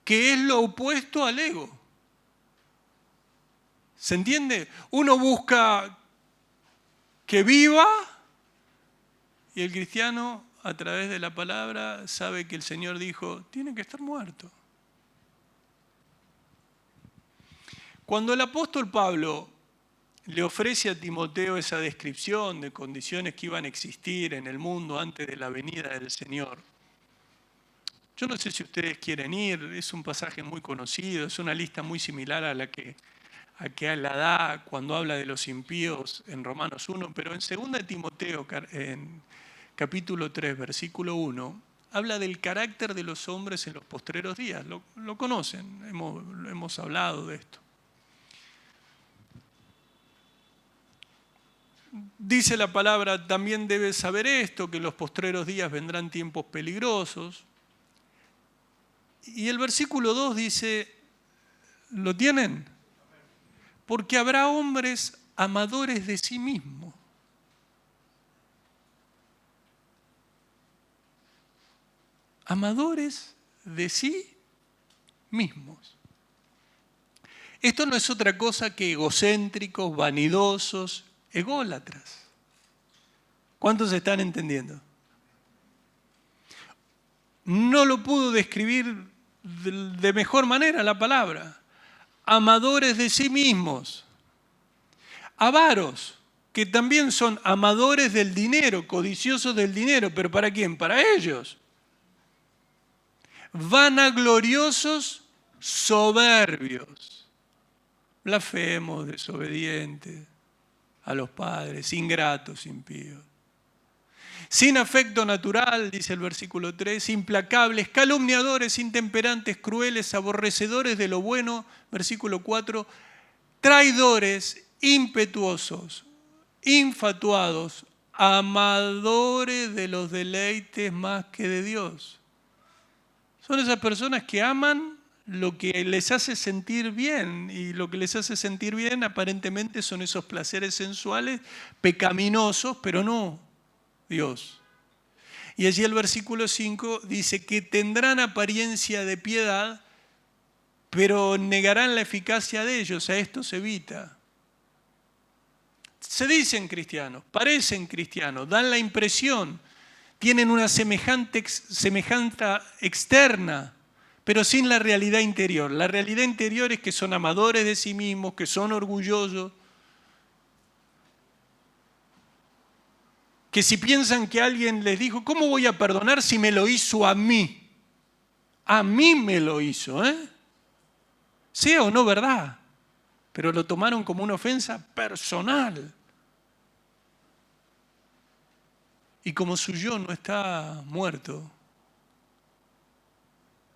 que es lo opuesto al ego. ¿Se entiende? Uno busca que viva y el cristiano, a través de la palabra, sabe que el Señor dijo, tiene que estar muerto. Cuando el apóstol Pablo le ofrece a Timoteo esa descripción de condiciones que iban a existir en el mundo antes de la venida del Señor, Yo no sé si ustedes quieren ir, es un pasaje muy conocido, es una lista muy similar a la que la da cuando habla de los impíos en Romanos 1, pero en 2 Timoteo, en capítulo 3, versículo 1, habla del carácter de los hombres en los postreros días. Lo conocen, hemos hablado de esto. Dice la palabra, también debes saber esto, que en los postreros días vendrán tiempos peligrosos. Y el versículo 2 dice, ¿lo tienen? Porque habrá hombres amadores de sí mismos. Amadores de sí mismos. Esto no es otra cosa que egocéntricos, vanidosos, ególatras. ¿Cuántos están entendiendo? No lo pudo describir de mejor manera la palabra. Amadores de sí mismos. Avaros, que también son amadores del dinero, codiciosos del dinero, pero ¿para quién? Para ellos. Vanagloriosos, soberbios, blasfemos, desobedientes a los padres, ingratos, impíos. Sin afecto natural, dice el versículo 3, implacables, calumniadores, intemperantes, crueles, aborrecedores de lo bueno, versículo 4, traidores, impetuosos, infatuados, amadores de los deleites más que de Dios. Son esas personas que aman lo que les hace sentir bien, y lo que les hace sentir bien aparentemente son esos placeres sensuales pecaminosos, pero no Dios. Y allí el versículo 5 dice que tendrán apariencia de piedad, pero negarán la eficacia de ellos. A esto se evita. Se dicen cristianos, parecen cristianos, dan la impresión, tienen una semejanza externa, pero sin la realidad interior. La realidad interior es que son amadores de sí mismos, que son orgullosos, que si piensan que alguien les dijo, ¿cómo voy a perdonar si me lo hizo a mí? A mí me lo hizo, ¿eh? Sea o no verdad, pero lo tomaron como una ofensa personal. Y como su yo no está muerto,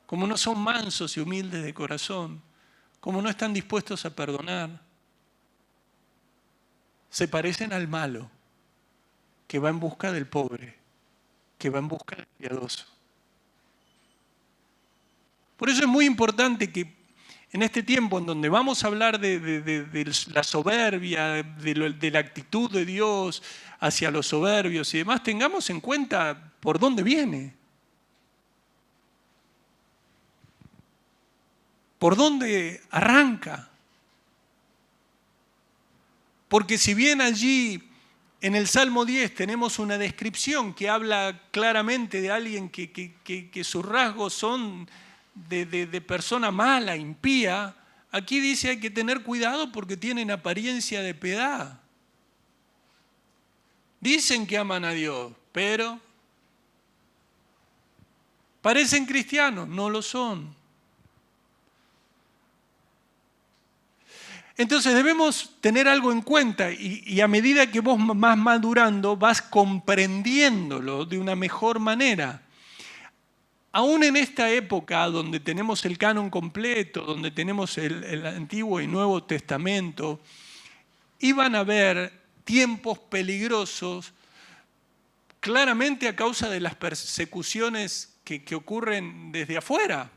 como no son mansos y humildes de corazón, como no están dispuestos a perdonar, se parecen al malo que va en busca del pobre, que va en busca del piadoso. Por eso es muy importante que en este tiempo en donde vamos a hablar de la soberbia, de la actitud de Dios hacia los soberbios y demás, tengamos en cuenta por dónde viene. ¿Por dónde arranca? Porque si bien allí en el Salmo 10 tenemos una descripción que habla claramente de alguien que sus rasgos son de persona mala, impía, aquí dice hay que tener cuidado porque tienen apariencia de piedad. Dicen que aman a Dios, pero parecen cristianos, no lo son. Entonces debemos tener algo en cuenta y a medida que vos vas madurando vas comprendiéndolo de una mejor manera. Aún en esta época donde tenemos el canon completo, donde tenemos el Antiguo y Nuevo Testamento, iban a haber tiempos peligrosos claramente a causa de las persecuciones que ocurren desde afuera.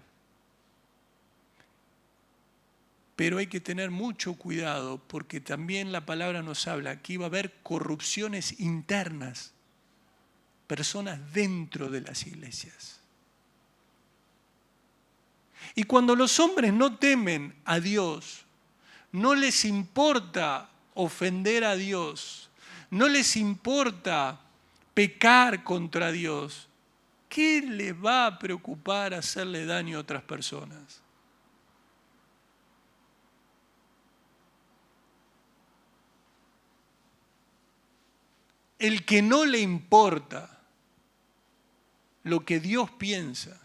Pero hay que tener mucho cuidado porque también la palabra nos habla que iba a haber corrupciones internas, personas dentro de las iglesias. Y cuando los hombres no temen a Dios, no les importa ofender a Dios, no les importa pecar contra Dios, ¿qué les va a preocupar hacerle daño a otras personas? El que no le importa lo que Dios piensa,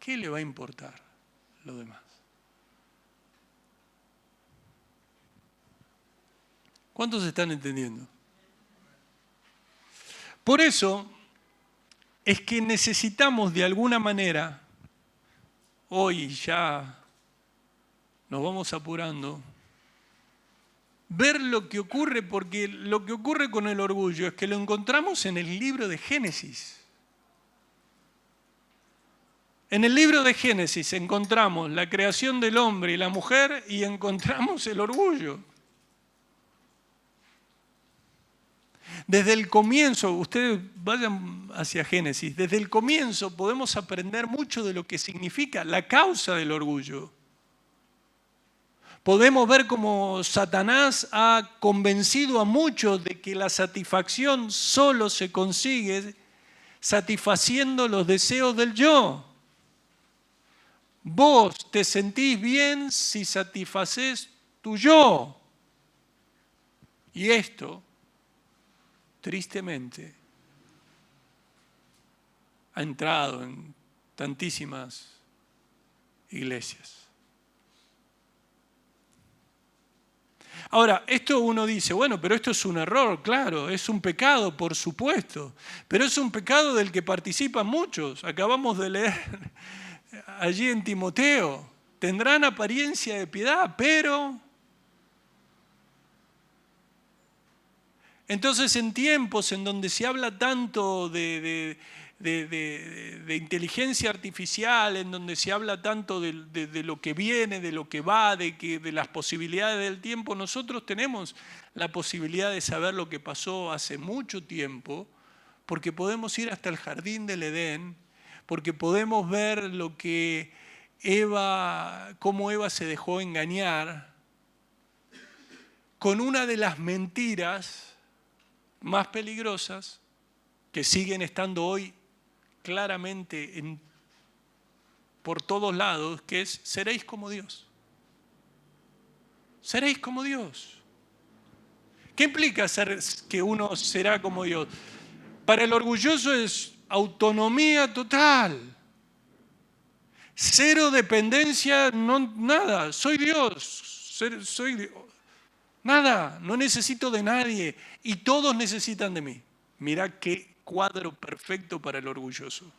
¿qué le va a importar lo demás? ¿Cuántos están entendiendo? Por eso es que necesitamos de alguna manera, hoy ya nos vamos apurando, ver lo que ocurre, porque lo que ocurre con el orgullo es que lo encontramos en el libro de Génesis. En el libro de Génesis encontramos la creación del hombre y la mujer y encontramos el orgullo. Desde el comienzo, ustedes vayan hacia Génesis, desde el comienzo podemos aprender mucho de lo que significa la causa del orgullo. Podemos ver cómo Satanás ha convencido a muchos de que la satisfacción solo se consigue satisfaciendo los deseos del yo. Vos te sentís bien si satisfaces tu yo. Y esto, tristemente, ha entrado en tantísimas iglesias. Ahora, esto uno dice, bueno, pero esto es un error, claro, es un pecado, por supuesto, pero es un pecado del que participan muchos. Acabamos de leer allí en Timoteo, tendrán apariencia de piedad, pero... Entonces, en tiempos en donde se habla tanto de inteligencia artificial, en donde se habla tanto de lo que viene, de lo que va, de las posibilidades del tiempo, nosotros tenemos la posibilidad de saber lo que pasó hace mucho tiempo, porque podemos ir hasta el jardín del Edén, porque podemos ver lo que cómo Eva se dejó engañar con una de las mentiras más peligrosas que siguen estando hoy claramente por todos lados, que es: seréis como Dios. Seréis como Dios. ¿Qué implica que uno será como Dios? Para el orgulloso es autonomía total. Cero dependencia, no, nada. Soy Dios. Soy Dios. Nada, no necesito de nadie y todos necesitan de mí. Mirá qué cuadro perfecto para el orgulloso.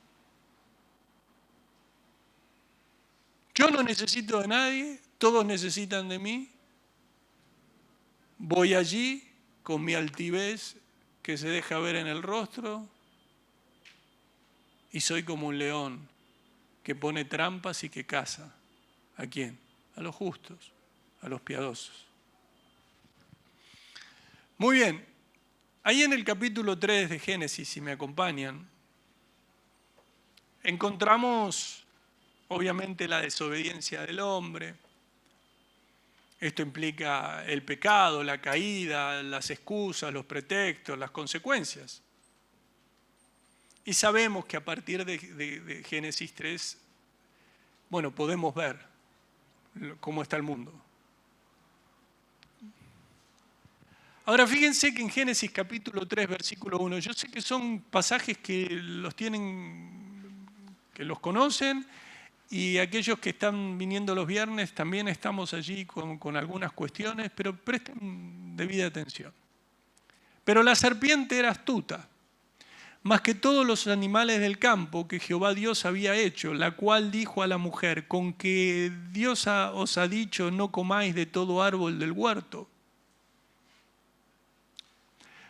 Yo no necesito de nadie, todos necesitan de mí. Voy allí con mi altivez que se deja ver en el rostro y soy como un león que pone trampas y que caza. ¿A quién? A los justos, a los piadosos. Muy bien, ahí en el capítulo 3 de Génesis, si me acompañan, encontramos obviamente la desobediencia del hombre. Esto implica el pecado, la caída, las excusas, los pretextos, las consecuencias. Y sabemos que a partir de Génesis 3, bueno, podemos ver cómo está el mundo. Ahora fíjense que en Génesis capítulo 3, versículo 1, yo sé que son pasajes que los conocen, y aquellos que están viniendo los viernes también estamos allí con algunas cuestiones, pero presten debida atención. Pero la serpiente era astuta, más que todos los animales del campo que Jehová Dios había hecho, la cual dijo a la mujer: con que Dios os ha dicho, no comáis de todo árbol del huerto.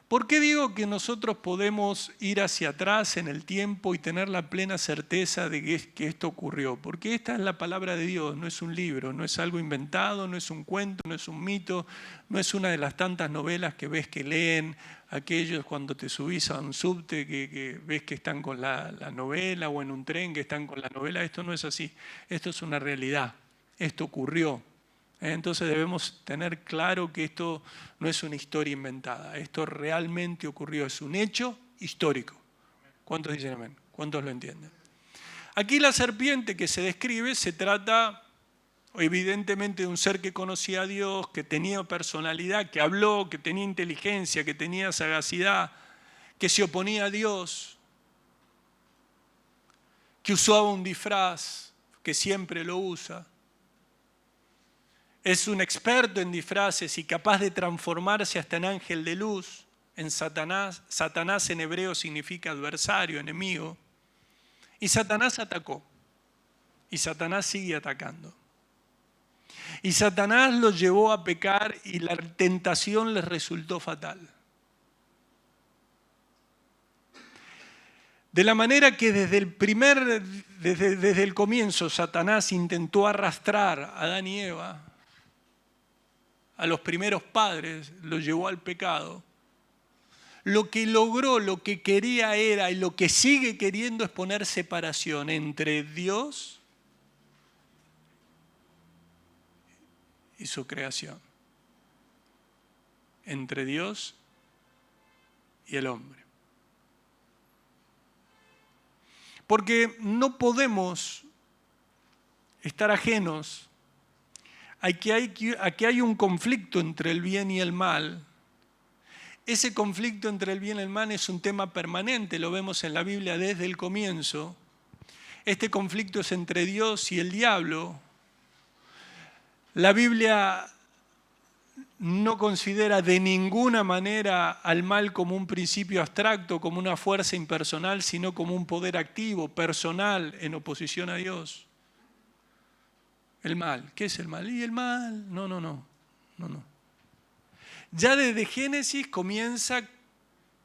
¿Por qué digo que nosotros podemos ir hacia atrás en el tiempo y tener la plena certeza de que esto ocurrió? Porque esta es la palabra de Dios, no es un libro, no es algo inventado, no es un cuento, no es un mito, no es una de las tantas novelas que ves que leen aquellos cuando te subís a un subte que ves que están con la novela, o en un tren que están con la novela. Esto no es así, esto es una realidad, esto ocurrió. Entonces debemos tener claro que esto no es una historia inventada, esto realmente ocurrió, es un hecho histórico. ¿Cuántos dicen amén? ¿Cuántos lo entienden? Aquí la serpiente que se describe se trata evidentemente de un ser que conocía a Dios, que tenía personalidad, que habló, que tenía inteligencia, que tenía sagacidad, que se oponía a Dios, que usaba un disfraz, que siempre lo usa. Es un experto en disfraces y capaz de transformarse hasta en ángel de luz, en Satanás. Satanás en hebreo significa adversario, enemigo. Y Satanás atacó. Y Satanás sigue atacando. Y Satanás los llevó a pecar y la tentación les resultó fatal. De la manera que desde el comienzo Satanás intentó arrastrar a Adán y Eva, a los primeros padres, los llevó al pecado. Lo que logró, lo que quería era, y lo que sigue queriendo es poner separación entre Dios y su creación. Entre Dios y el hombre. Porque no podemos estar ajenos a que hay un conflicto entre el bien y el mal. Ese conflicto entre el bien y el mal es un tema permanente, lo vemos en la Biblia desde el comienzo. Este conflicto es entre Dios y el diablo. La Biblia no considera de ninguna manera al mal como un principio abstracto, como una fuerza impersonal, sino como un poder activo, personal, en oposición a Dios. El mal, ¿qué es el mal? Y el mal, no. Ya desde Génesis comienza,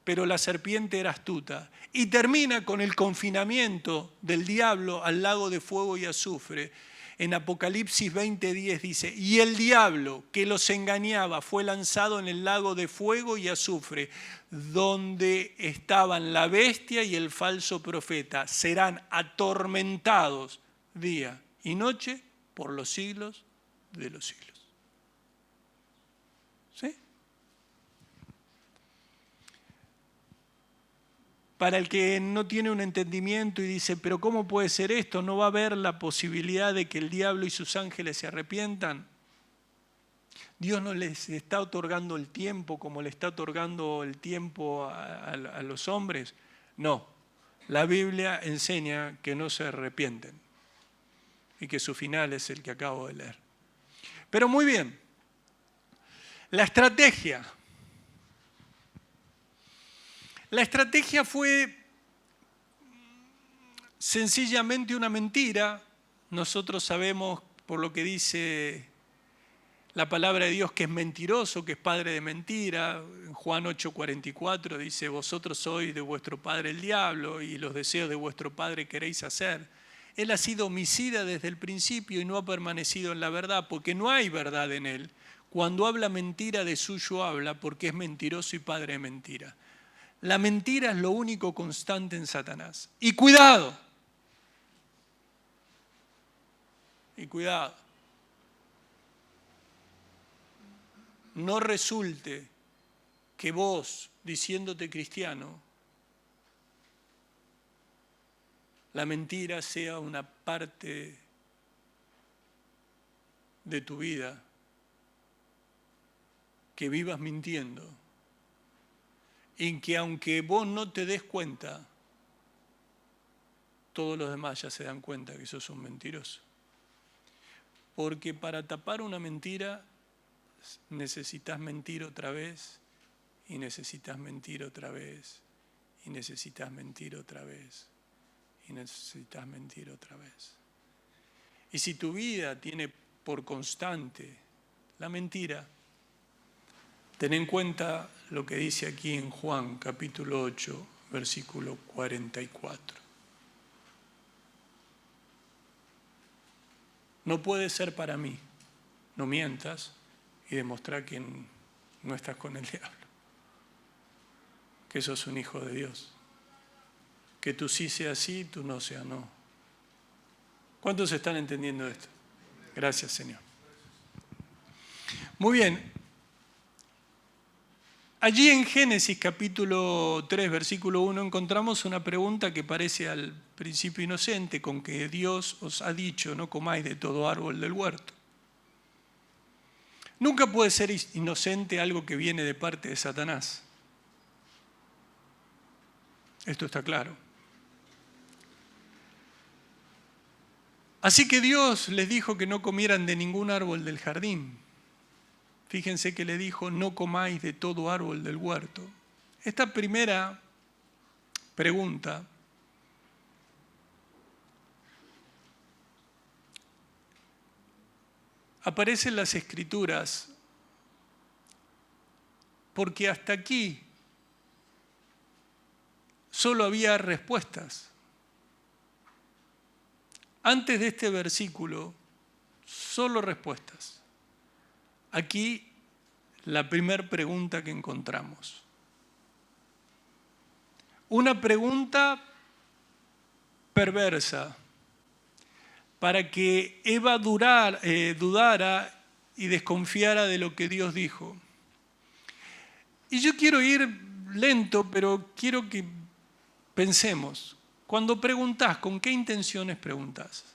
pero la serpiente era astuta, y termina con el confinamiento del diablo al lago de fuego y azufre. En Apocalipsis 20:10 dice, y el diablo que los engañaba fue lanzado en el lago de fuego y azufre, donde estaban la bestia y el falso profeta. Serán atormentados día y noche por los siglos de los siglos. ¿Sí? Para el que no tiene un entendimiento y dice, pero ¿cómo puede ser esto? ¿No va a haber la posibilidad de que el diablo y sus ángeles se arrepientan? Dios no les está otorgando el tiempo como le está otorgando el tiempo a los hombres. No, la Biblia enseña que no se arrepienten y que su final es el que acabo de leer. Pero muy bien, la estrategia. La estrategia fue sencillamente una mentira. Nosotros sabemos, por lo que dice la palabra de Dios, que es mentiroso, que es padre de mentira. En Juan 8:44 dice, vosotros sois de vuestro padre el diablo y los deseos de vuestro padre queréis hacer. Él ha sido homicida desde el principio y no ha permanecido en la verdad, porque no hay verdad en él. Cuando habla mentira, de suyo habla, porque es mentiroso y padre de mentira. La mentira es lo único constante en Satanás. Y cuidado. No resulte que vos, diciéndote cristiano, la mentira sea una parte de tu vida, que vivas mintiendo, en que aunque vos no te des cuenta, todos los demás ya se dan cuenta que sos un mentiroso. Porque para tapar una mentira necesitas mentir otra vez, y necesitas mentir otra vez, y necesitas mentir otra vez, y necesitas mentir otra vez. Y si tu vida tiene por constante la mentira, ten en cuenta lo que dice aquí en Juan capítulo 8, versículo 44. No puede ser para mí, no mientas y demostrar que no estás con el diablo, que sos un hijo de Dios, que tú sí sea sí, tú no sea no. ¿Cuántos están entendiendo esto? Gracias, Señor. Muy bien. Allí en Génesis capítulo 3, versículo 1, encontramos una pregunta que parece al principio inocente, con que Dios os ha dicho, no comáis de todo árbol del huerto. Nunca puede ser inocente algo que viene de parte de Satanás. Esto está claro. Así que Dios les dijo que no comieran de ningún árbol del jardín. Fíjense que le dijo, no comáis de todo árbol del huerto. Esta primera pregunta aparece en las Escrituras porque hasta aquí solo había respuestas. Antes de este versículo, solo respuestas. Aquí la primera pregunta que encontramos. Una pregunta perversa para que Eva dudara y desconfiara de lo que Dios dijo. Y yo quiero ir lento, pero quiero que pensemos. Cuando preguntás, ¿con qué intenciones preguntás?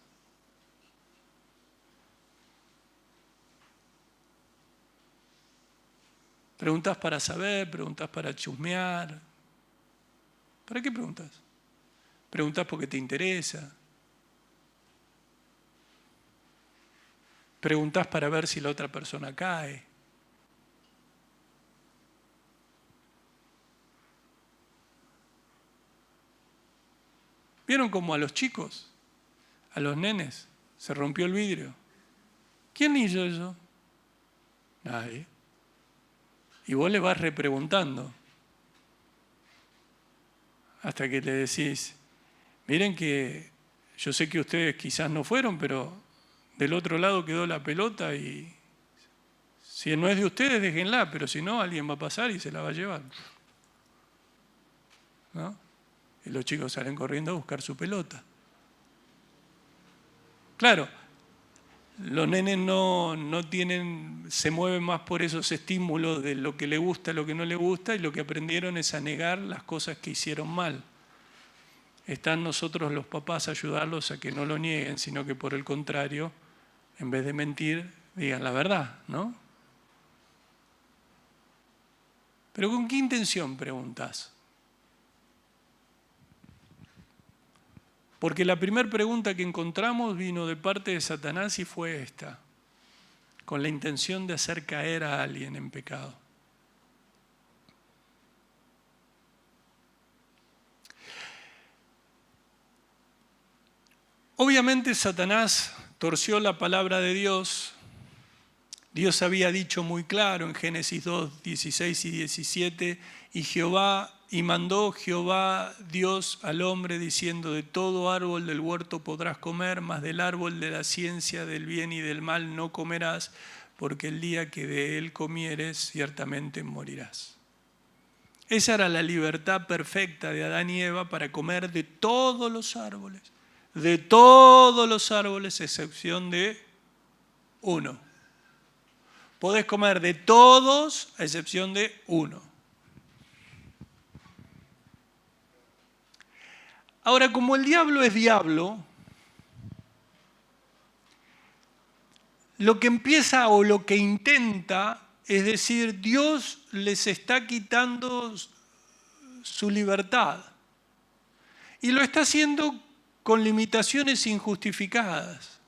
¿Preguntás para saber? ¿Preguntás para chusmear? ¿Para qué preguntás? ¿Preguntás porque te interesa? ¿Preguntás para ver si la otra persona cae? ¿Vieron cómo a los chicos, a los nenes, se rompió el vidrio? ¿Quién hizo eso? Nadie. Y vos le vas repreguntando hasta que le decís, miren que yo sé que ustedes quizás no fueron, pero del otro lado quedó la pelota y si no es de ustedes, déjenla, pero si no, alguien va a pasar y se la va a llevar. ¿No? Y los chicos salen corriendo a buscar su pelota. Claro, los nenes no se mueven más por esos estímulos de lo que le gusta, lo que no le gusta, y lo que aprendieron es a negar las cosas que hicieron mal. Están nosotros los papás a ayudarlos a que no lo nieguen, sino que por el contrario, en vez de mentir, digan la verdad, ¿no? Pero ¿con qué intención preguntas? Porque la primera pregunta que encontramos vino de parte de Satanás y fue esta, con la intención de hacer caer a alguien en pecado. Obviamente Satanás torció la palabra de Dios. Dios había dicho muy claro en Génesis 2, 16 y 17, y mandó Jehová Dios al hombre diciendo, de todo árbol del huerto podrás comer, mas del árbol de la ciencia del bien y del mal no comerás, porque el día que de él comieres ciertamente morirás. Esa era la libertad perfecta de Adán y Eva para comer de todos los árboles, excepción de uno. Podés comer de todos, a excepción de uno. Ahora, como el diablo es diablo, lo que empieza o lo que intenta es decir, Dios les está quitando su libertad. Y lo está haciendo con limitaciones injustificadas.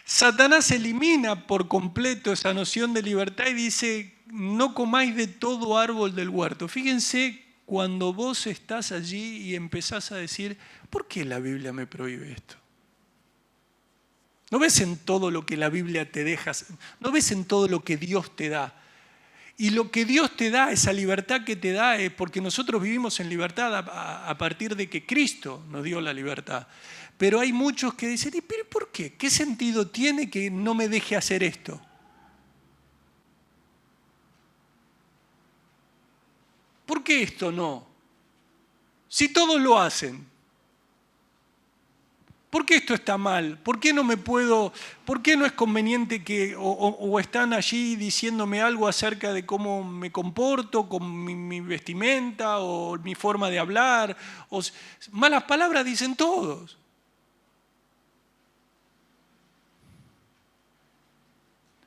Satanás elimina por completo esa noción de libertad y dice, no comáis de todo árbol del huerto. Fíjense cuando vos estás allí y empezás a decir, ¿por qué la Biblia me prohíbe esto? ¿No ves en todo lo que la Biblia te deja? ¿No ves en todo lo que Dios te da? Y lo que Dios te da, esa libertad que te da, es porque nosotros vivimos en libertad a partir de que Cristo nos dio la libertad. Pero hay muchos que dicen, ¿pero por qué? ¿Qué sentido tiene que no me deje hacer esto? ¿Por qué esto no? Si todos lo hacen. ¿Por qué esto está mal? ¿Por qué no me puedo, por qué no es conveniente que, o están allí diciéndome algo acerca de cómo me comporto, con mi vestimenta, o mi forma de hablar? Malas palabras dicen todos.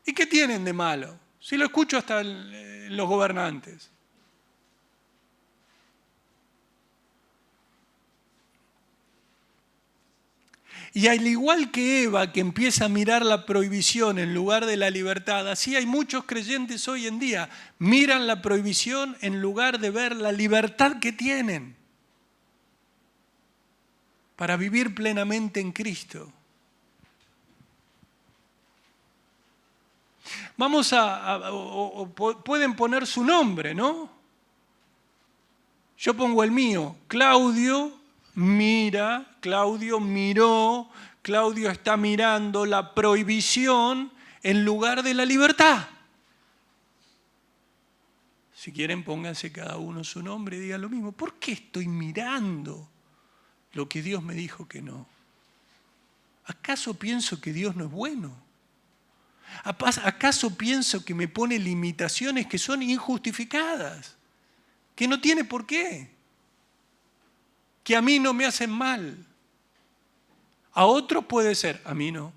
¿Y qué tienen de malo? Si lo escucho hasta los gobernantes. Y al igual que Eva, que empieza a mirar la prohibición en lugar de la libertad, así hay muchos creyentes hoy en día, miran la prohibición en lugar de ver la libertad que tienen para vivir plenamente en Cristo. Pueden poner su nombre, ¿no? Yo pongo el mío, Claudio mira, Claudio miró, Claudio está mirando la prohibición en lugar de la libertad. Si quieren, pónganse cada uno su nombre y digan lo mismo. ¿Por qué estoy mirando lo que Dios me dijo que no? ¿Acaso pienso que Dios no es bueno? ¿Acaso pienso que me pone limitaciones que son injustificadas? Que no tiene por qué. Que a mí no me hacen mal. A otros puede ser, a mí no.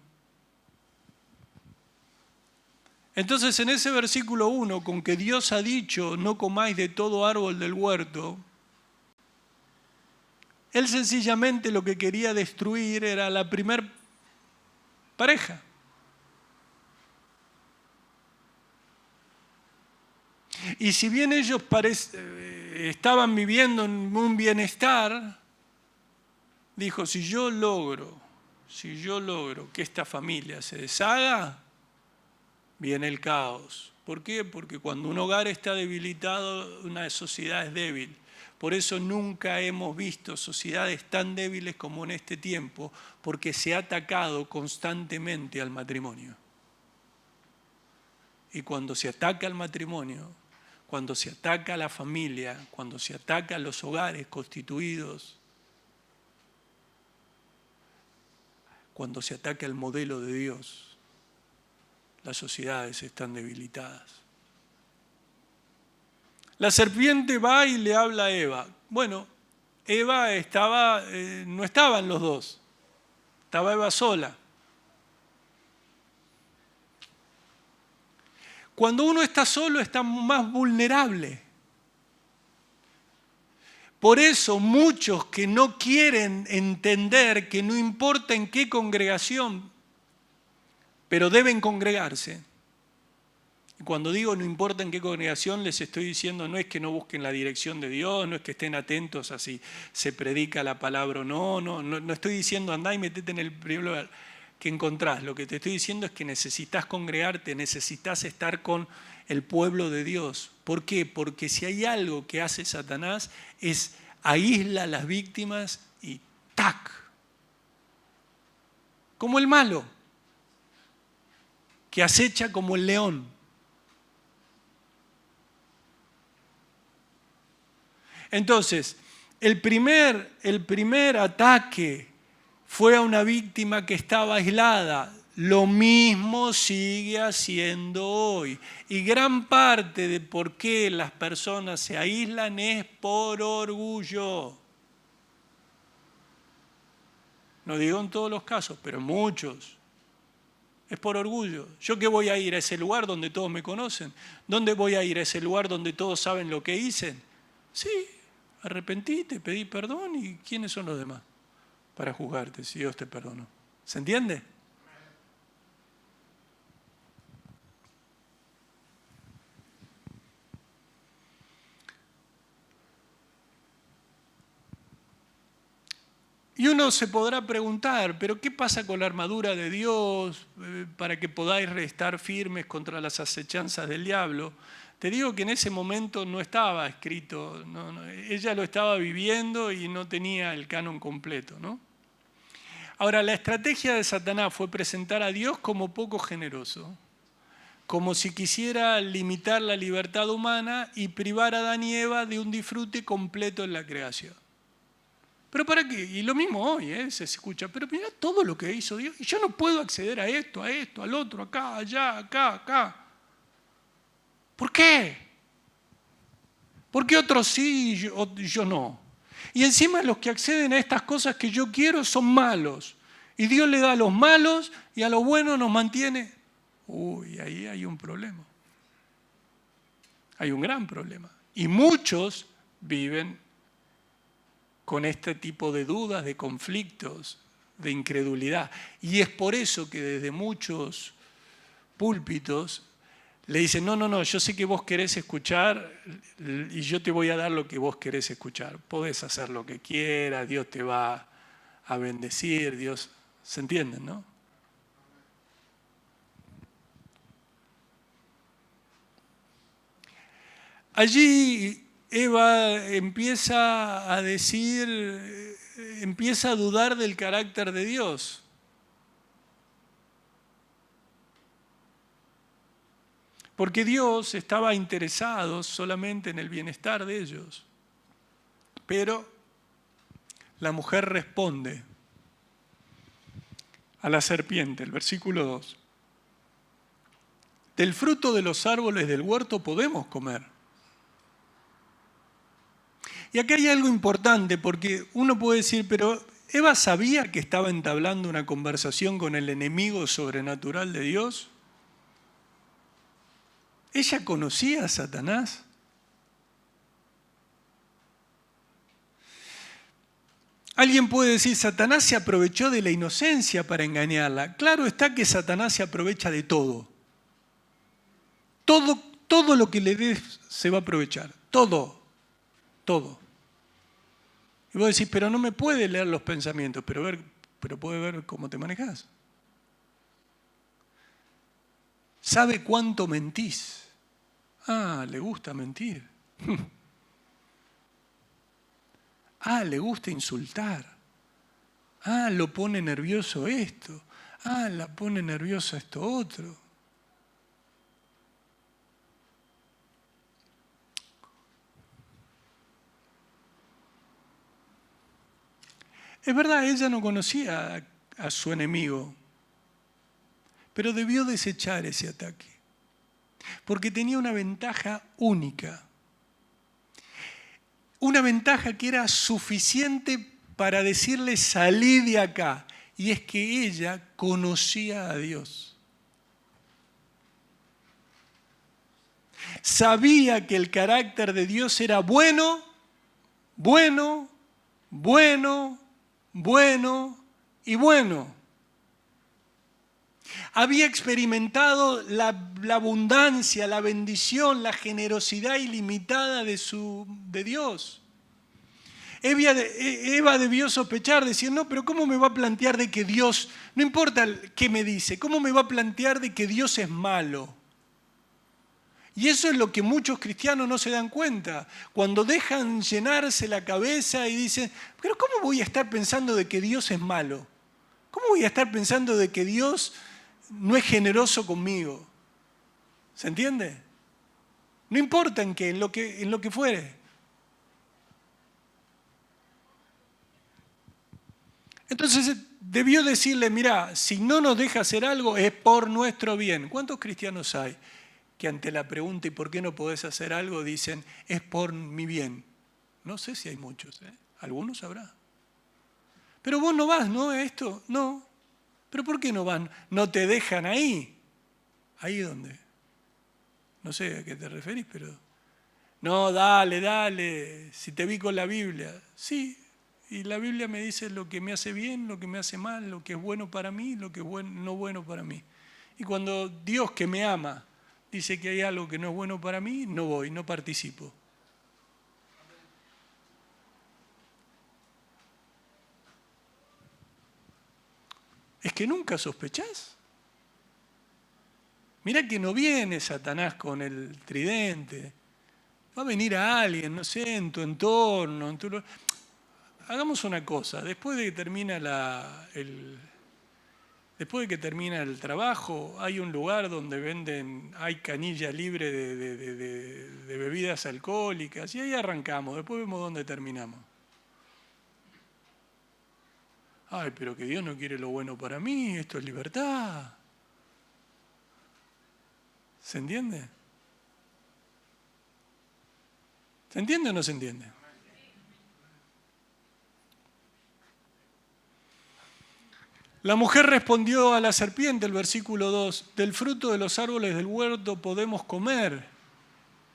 Entonces en ese versículo 1, con que Dios ha dicho, no comáis de todo árbol del huerto, Él sencillamente lo que quería destruir era la primer pareja. Y si bien ellos estaban viviendo en un bienestar, dijo, si yo logro que esta familia se deshaga, viene el caos. ¿Por qué? Porque cuando un hogar está debilitado, una sociedad es débil. Por eso nunca hemos visto sociedades tan débiles como en este tiempo, porque se ha atacado constantemente al matrimonio. Y cuando se ataca al matrimonio, cuando se ataca a la familia, cuando se ataca a los hogares constituidos, cuando se ataca el modelo de Dios, las sociedades están debilitadas. La serpiente va y le habla a Eva. Bueno, Eva no estaban los dos, estaba Eva sola. Cuando uno está solo está más vulnerable. Por eso muchos que no quieren entender que no importa en qué congregación, pero deben congregarse. Y cuando digo no importa en qué congregación, les estoy diciendo no es que no busquen la dirección de Dios, no es que estén atentos a si se predica la palabra o no estoy diciendo andá y metete en el primer lugar que encontrás. Lo que te estoy diciendo es que necesitas congregarte, necesitas estar con el pueblo de Dios. ¿Por qué? Porque si hay algo que hace Satanás es aísla a las víctimas y ¡tac! Como el malo, que acecha como el león. Entonces, el primer ataque fue a una víctima que estaba aislada. Lo mismo sigue haciendo hoy. Y gran parte de por qué las personas se aíslan es por orgullo. No digo en todos los casos, pero en muchos. Es por orgullo. ¿Yo qué voy a ir a ese lugar donde todos me conocen? ¿Dónde voy a ir a ese lugar donde todos saben lo que hice? Sí, arrepentite, pedí perdón y ¿quiénes son los demás para juzgarte si Dios te perdonó? ¿Se entiende? Y uno se podrá preguntar, ¿pero qué pasa con la armadura de Dios para que podáis estar firmes contra las acechanzas del diablo? Te digo que en ese momento no estaba escrito, ella lo estaba viviendo y no tenía el canon completo, ¿no? Ahora, la estrategia de Satanás fue presentar a Dios como poco generoso, como si quisiera limitar la libertad humana y privar a Adán y Eva de un disfrute completo en la creación. ¿Pero para qué? Y lo mismo hoy, se escucha, pero mira todo lo que hizo Dios y yo no puedo acceder a esto, al otro, acá, allá, acá. ¿Por qué? ¿Por qué otros sí y yo no? Y encima los que acceden a estas cosas que yo quiero son malos. Y Dios le da a los malos y a los buenos nos mantiene. Uy, ahí hay un problema. Hay un gran problema. Y muchos viven con este tipo de dudas, de conflictos, de incredulidad. Y es por eso que desde muchos púlpitos le dicen, no, yo sé que vos querés escuchar y yo te voy a dar lo que vos querés escuchar. Podés hacer lo que quieras, Dios te va a bendecir, Dios... ¿Se entienden, no? Allí Eva empieza a decir, empieza a dudar del carácter de Dios. Porque Dios estaba interesado solamente en el bienestar de ellos. Pero la mujer responde a la serpiente, el versículo 2. Del fruto de los árboles del huerto podemos comer. Y acá hay algo importante, porque uno puede decir, pero ¿Eva sabía que estaba entablando una conversación con el enemigo sobrenatural de Dios? ¿Ella conocía a Satanás? Alguien puede decir, Satanás se aprovechó de la inocencia para engañarla. Claro está que Satanás se aprovecha de todo. Todo lo que le des se va a aprovechar. Todo. Y vos decís, pero no me puede leer los pensamientos, pero puede ver cómo te manejas. ¿Sabe cuánto mentís? Le gusta mentir. Le gusta insultar. Lo pone nervioso esto. La pone nervioso esto otro. Es verdad, ella no conocía a su enemigo, pero debió desechar ese ataque, porque tenía una ventaja única. Una ventaja que era suficiente para decirle salí de acá, y es que ella conocía a Dios. Sabía que el carácter de Dios era bueno y bueno. Había experimentado la abundancia, la bendición, la generosidad ilimitada de Dios. Eva debió sospechar, decir, no, pero ¿cómo me va a plantear de que Dios, no importa qué me dice, cómo me va a plantear de que Dios es malo? Y eso es lo que muchos cristianos no se dan cuenta. Cuando dejan llenarse la cabeza y dicen, pero ¿cómo voy a estar pensando de que Dios es malo? ¿Cómo voy a estar pensando de que Dios no es generoso conmigo? ¿Se entiende? No importa en qué, en lo que fuere. Entonces debió decirle, mira, si no nos deja hacer algo es por nuestro bien. ¿Cuántos cristianos hay que ante la pregunta ¿y por qué no podés hacer algo? Dicen, es por mi bien? No sé si hay muchos, algunos habrá. Pero vos no vas, ¿no? A esto, no. ¿Pero por qué no van? No te dejan ahí. ¿Ahí dónde? No sé a qué te referís, pero... No, dale, si te vi con la Biblia. Sí, y la Biblia me dice lo que me hace bien, lo que me hace mal, lo que es bueno para mí, lo que es no bueno para mí. Y cuando Dios que me ama dice que hay algo que no es bueno para mí, no voy, no participo. Es que nunca sospechás. Mirá que no viene Satanás con el tridente. Va a venir a alguien, no sé, en tu entorno. Hagamos una cosa. Después de que termina el trabajo, hay un lugar donde hay canilla libre de bebidas alcohólicas. Y ahí arrancamos. Después vemos dónde terminamos. Pero que Dios no quiere lo bueno para mí. Esto es libertad. ¿Se entiende? ¿Se entiende o no se entiende? La mujer respondió a la serpiente, el versículo 2, del fruto de los árboles del huerto podemos comer,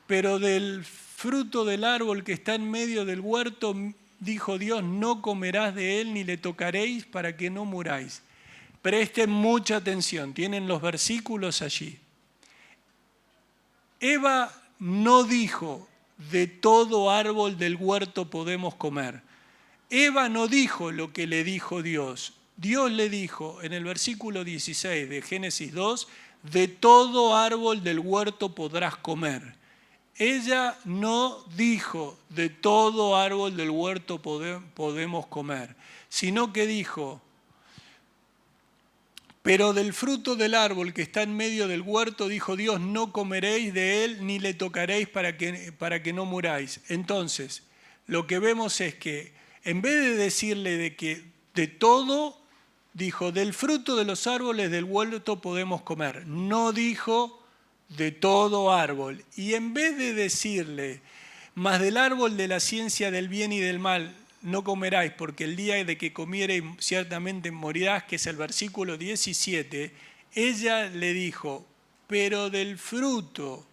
pero del fruto del árbol que está en medio del huerto, dijo Dios, no comerás de él ni le tocaréis para que no muráis. Presten mucha atención, tienen los versículos allí. Eva no dijo, de todo árbol del huerto podemos comer. Eva no dijo lo que le dijo Dios. Dios le dijo en el versículo 16 de Génesis 2, de todo árbol del huerto podrás comer. Ella no dijo, de todo árbol del huerto podemos comer, sino que dijo, pero del fruto del árbol que está en medio del huerto, dijo Dios, no comeréis de él ni le tocaréis para que no muráis. Entonces, lo que vemos es que en vez de decirle de que de todo, dijo, del fruto de los árboles del huerto podemos comer. No dijo de todo árbol. Y en vez de decirle, mas del árbol de la ciencia del bien y del mal no comeráis, porque el día de que comiereis ciertamente morirás, que es el versículo 17, ella le dijo, pero del fruto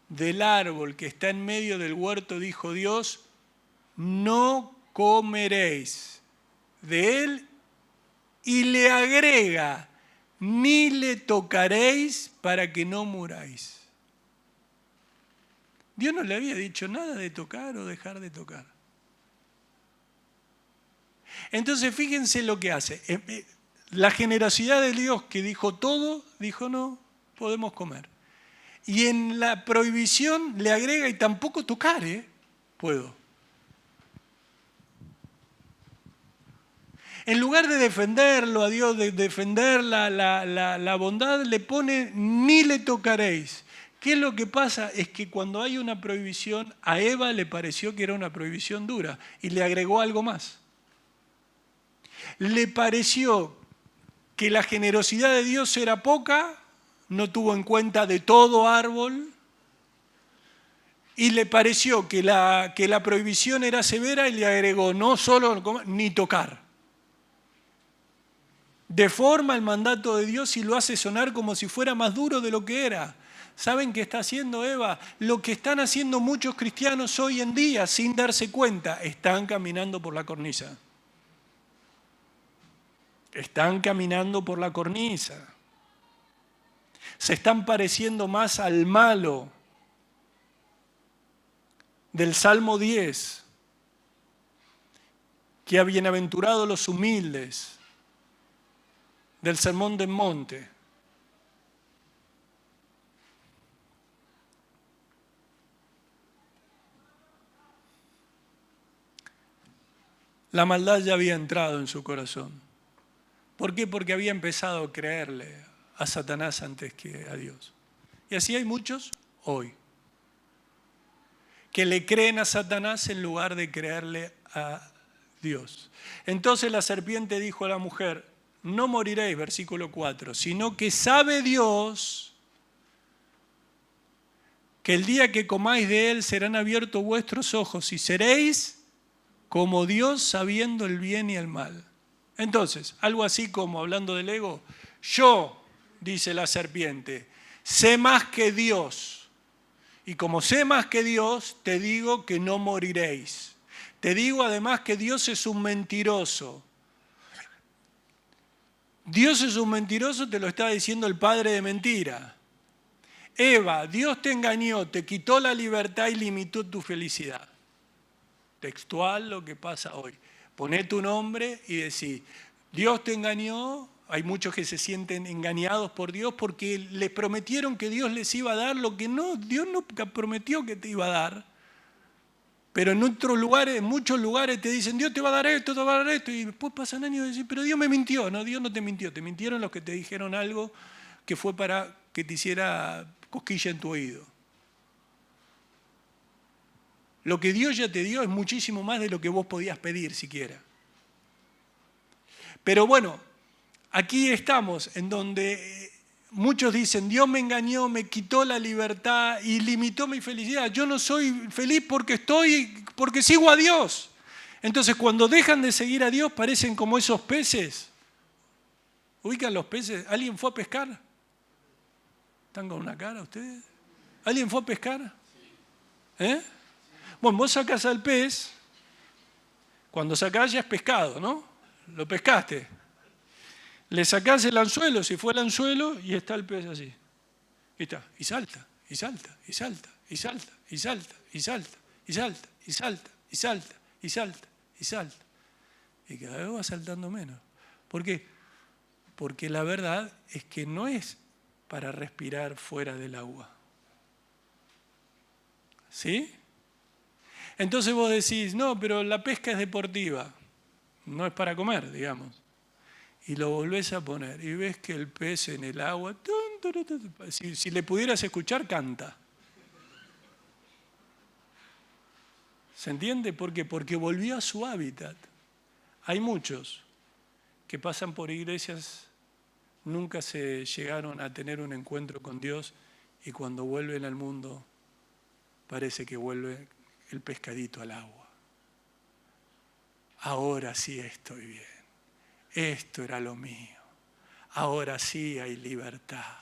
del árbol que está en medio del huerto, dijo Dios, no comeréis de él, y le agrega, ni le tocaréis para que no muráis. Dios no le había dicho nada de tocar o dejar de tocar. Entonces fíjense lo que hace. La generosidad de Dios que dijo todo, dijo no, podemos comer. Y en la prohibición le agrega y tampoco tocar, puedo. En lugar de defenderlo a Dios, de defender la bondad, le pone ni le tocaréis. ¿Qué es lo que pasa? Es que cuando hay una prohibición, a Eva le pareció que era una prohibición dura y le agregó algo más. Le pareció que la generosidad de Dios era poca, no tuvo en cuenta de todo árbol, y le pareció que la prohibición era severa y le agregó no solo ni tocar. Deforma el mandato de Dios y lo hace sonar como si fuera más duro de lo que era. ¿Saben qué está haciendo Eva? Lo que están haciendo muchos cristianos hoy en día sin darse cuenta, están caminando por la cornisa. Están caminando por la cornisa. Se están pareciendo más al malo del Salmo 10, que a bienaventurados los humildes, del Sermón del Monte. La maldad ya había entrado en su corazón. ¿Por qué? Porque había empezado a creerle a Satanás antes que a Dios. Y así hay muchos hoy que le creen a Satanás en lugar de creerle a Dios. Entonces la serpiente dijo a la mujer, no moriréis, versículo 4, sino que sabe Dios que el día que comáis de él serán abiertos vuestros ojos y seréis como Dios sabiendo el bien y el mal. Entonces, algo así como, hablando del ego, yo, dice la serpiente, sé más que Dios. Y como sé más que Dios, te digo que no moriréis. Te digo además que Dios es un mentiroso. Dios es un mentiroso, te lo está diciendo el padre de mentira. Eva, Dios te engañó, te quitó la libertad y limitó tu felicidad. Textual lo que pasa hoy. Poné tu nombre y decís, Dios te engañó. Hay muchos que se sienten engañados por Dios porque les prometieron que Dios les iba a dar lo que no, Dios no prometió que te iba a dar. Pero en otros lugares, en muchos lugares te dicen, Dios te va a dar esto, te va a dar esto. Y después pasan años y dicen, pero Dios me mintió. No, Dios no te mintió. Te mintieron los que te dijeron algo que fue para que te hiciera cosquilla en tu oído. Lo que Dios ya te dio es muchísimo más de lo que vos podías pedir siquiera. Pero bueno, aquí estamos en donde muchos dicen, Dios me engañó, me quitó la libertad y limitó mi felicidad. Yo no soy feliz porque sigo a Dios. Entonces cuando dejan de seguir a Dios parecen como esos peces. ¿Ubican los peces? ¿Alguien fue a pescar? ¿Están con una cara ustedes? ¿Alguien fue a pescar? Bueno, vos sacás al pez Cuando sacás ya es pescado, ¿no? Lo pescaste. Le sacás el anzuelo, si fue el anzuelo, y está el pez así. Y está, y salta, y salta, y salta, y salta, y salta, y salta, y salta, y salta, y salta, y salta, y salta. Y cada vez va saltando menos. ¿Por qué? Porque la verdad es que no es para respirar fuera del agua. ¿Sí? Entonces vos decís, no, pero la pesca es deportiva, no es para comer, digamos. Y lo volvés a poner y ves que el pez en el agua, si le pudieras escuchar, canta. ¿Se entiende? ¿Por qué? Porque volvió a su hábitat. Hay muchos que pasan por iglesias, nunca se llegaron a tener un encuentro con Dios y cuando vuelven al mundo parece que vuelve el pescadito al agua. Ahora sí estoy bien. Esto era lo mío. Ahora sí hay libertad.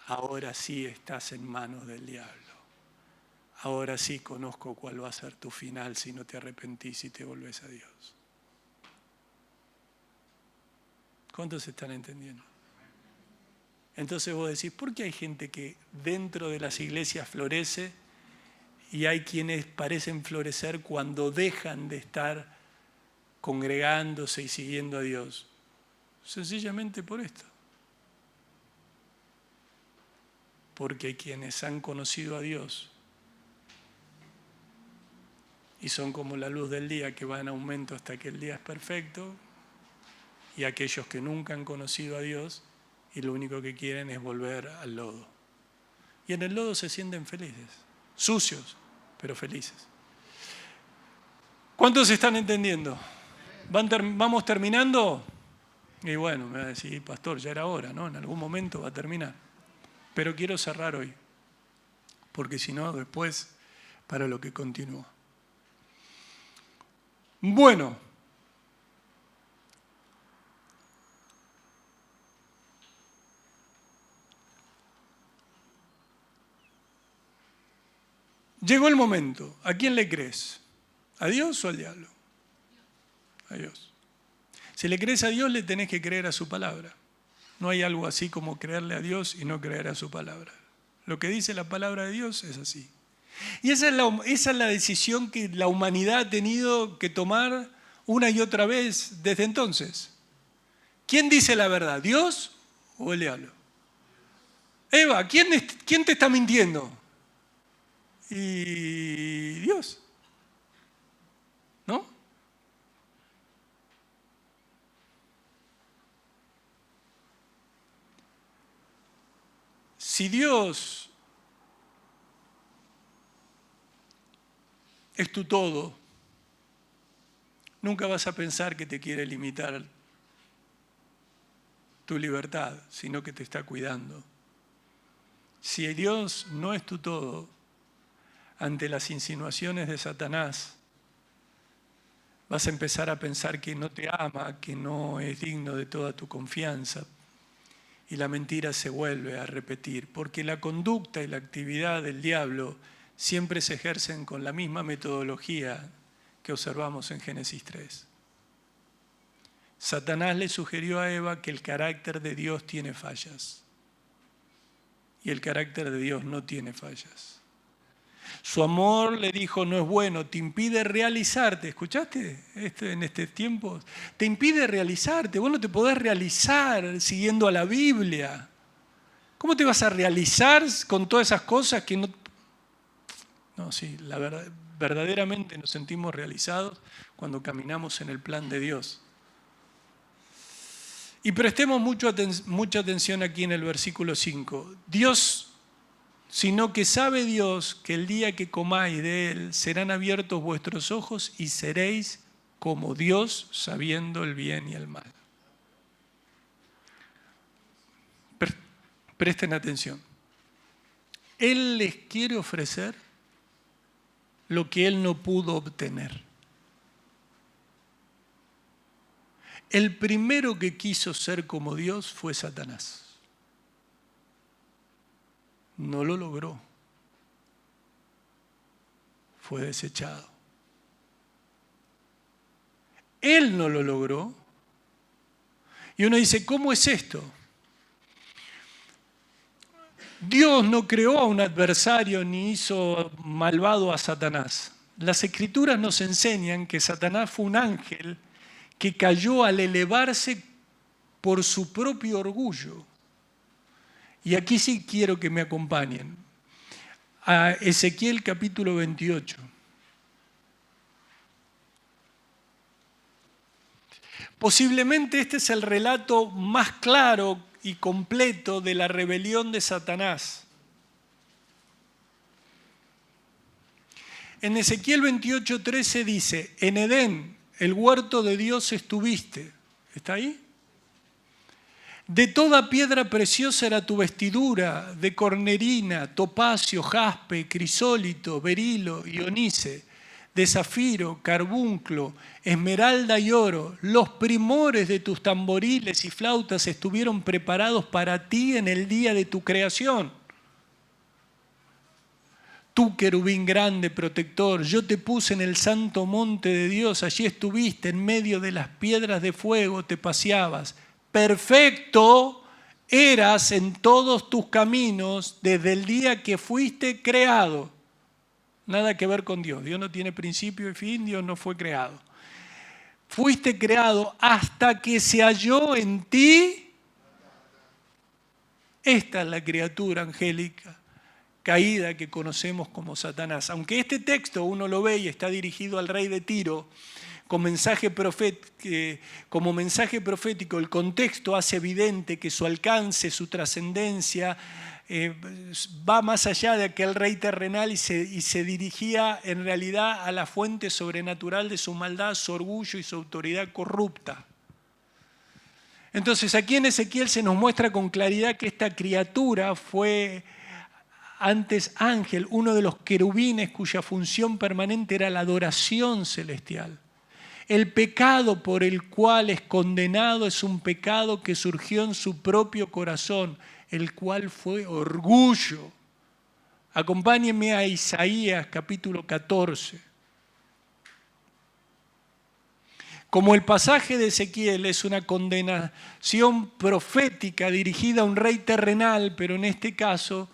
Ahora sí estás en manos del diablo. Ahora sí conozco cuál va a ser tu final si no te arrepentís y te volvés a Dios. ¿Cuántos están entendiendo? Entonces vos decís, ¿por qué hay gente que dentro de las iglesias florece y hay quienes parecen florecer cuando dejan de estar congregándose y siguiendo a Dios? Sencillamente por esto. Porque hay quienes han conocido a Dios y son como la luz del día que va en aumento hasta que el día es perfecto, y aquellos que nunca han conocido a Dios y lo único que quieren es volver al lodo. Y en el lodo se sienten felices, sucios, pero felices. ¿Cuántos están entendiendo? ¿Vamos terminando? Y bueno, me va a decir, pastor, ya era hora, ¿no? En algún momento va a terminar. Pero quiero cerrar hoy, porque si no, después, para lo que continúa. Bueno, llegó el momento. ¿A quién le crees? ¿A Dios o al diablo? A Dios. Si le crees a Dios, le tenés que creer a su palabra. No hay algo así como creerle a Dios y no creer a su palabra. Lo que dice la palabra de Dios es así. Y esa es la decisión que la humanidad ha tenido que tomar una y otra vez desde entonces. ¿Quién dice la verdad? ¿Dios o el diablo? Eva, ¿quién te está mintiendo? Y Dios, ¿no? Si Dios es tu todo, nunca vas a pensar que te quiere limitar tu libertad, sino que te está cuidando. Si Dios no es tu todo, ante las insinuaciones de Satanás, vas a empezar a pensar que no te ama, que no es digno de toda tu confianza. Y la mentira se vuelve a repetir, porque la conducta y la actividad del diablo siempre se ejercen con la misma metodología que observamos en Génesis 3. Satanás le sugirió a Eva que el carácter de Dios tiene fallas. Y el carácter de Dios no tiene fallas. Su amor, le dijo, no es bueno, te impide realizarte. ¿Escuchaste en este tiempo? Te impide realizarte. Vos no te podés realizar siguiendo a la Biblia. ¿Cómo te vas a realizar con todas esas cosas que no... No, sí, la verdad, verdaderamente nos sentimos realizados cuando caminamos en el plan de Dios. Y prestemos mucha atención aquí en el versículo 5. Dios, sino que sabe Dios que el día que comáis de él serán abiertos vuestros ojos y seréis como Dios sabiendo el bien y el mal. Presten atención. Él les quiere ofrecer lo que él no pudo obtener. El primero que quiso ser como Dios fue Satanás. No lo logró. Fue desechado. Él no lo logró. Y uno dice, ¿cómo es esto? Dios no creó a un adversario ni hizo malvado a Satanás. Las Escrituras nos enseñan que Satanás fue un ángel que cayó al elevarse por su propio orgullo. Y aquí sí quiero que me acompañen. A Ezequiel capítulo 28. Posiblemente este es el relato más claro y completo de la rebelión de Satanás. En Ezequiel 28:13 dice, en Edén, el huerto de Dios estuviste. ¿Está ahí? De toda piedra preciosa era tu vestidura, de cornerina, topacio, jaspe, crisólito, berilo y onice, de zafiro, carbunclo, esmeralda y oro. Los primores de tus tamboriles y flautas estuvieron preparados para ti en el día de tu creación. Tú, querubín grande, protector, yo te puse en el santo monte de Dios, allí estuviste, en medio de las piedras de fuego te paseabas. Perfecto eras en todos tus caminos desde el día que fuiste creado. Nada que ver con Dios. Dios no tiene principio y fin, Dios no fue creado. Fuiste creado hasta que se halló en ti. Esta es la criatura angélica caída que conocemos como Satanás. Aunque este texto uno lo ve y está dirigido al rey de Tiro, como mensaje profético, el contexto hace evidente que su alcance, su trascendencia, va más allá de aquel rey terrenal y se dirigía en realidad a la fuente sobrenatural de su maldad, su orgullo y su autoridad corrupta. Entonces aquí en Ezequiel se nos muestra con claridad que esta criatura fue antes ángel, uno de los querubines cuya función permanente era la adoración celestial. El pecado por el cual es condenado es un pecado que surgió en su propio corazón, el cual fue orgullo. Acompáñenme a Isaías capítulo 14. Como el pasaje de Ezequiel es una condenación profética dirigida a un rey terrenal, pero en este caso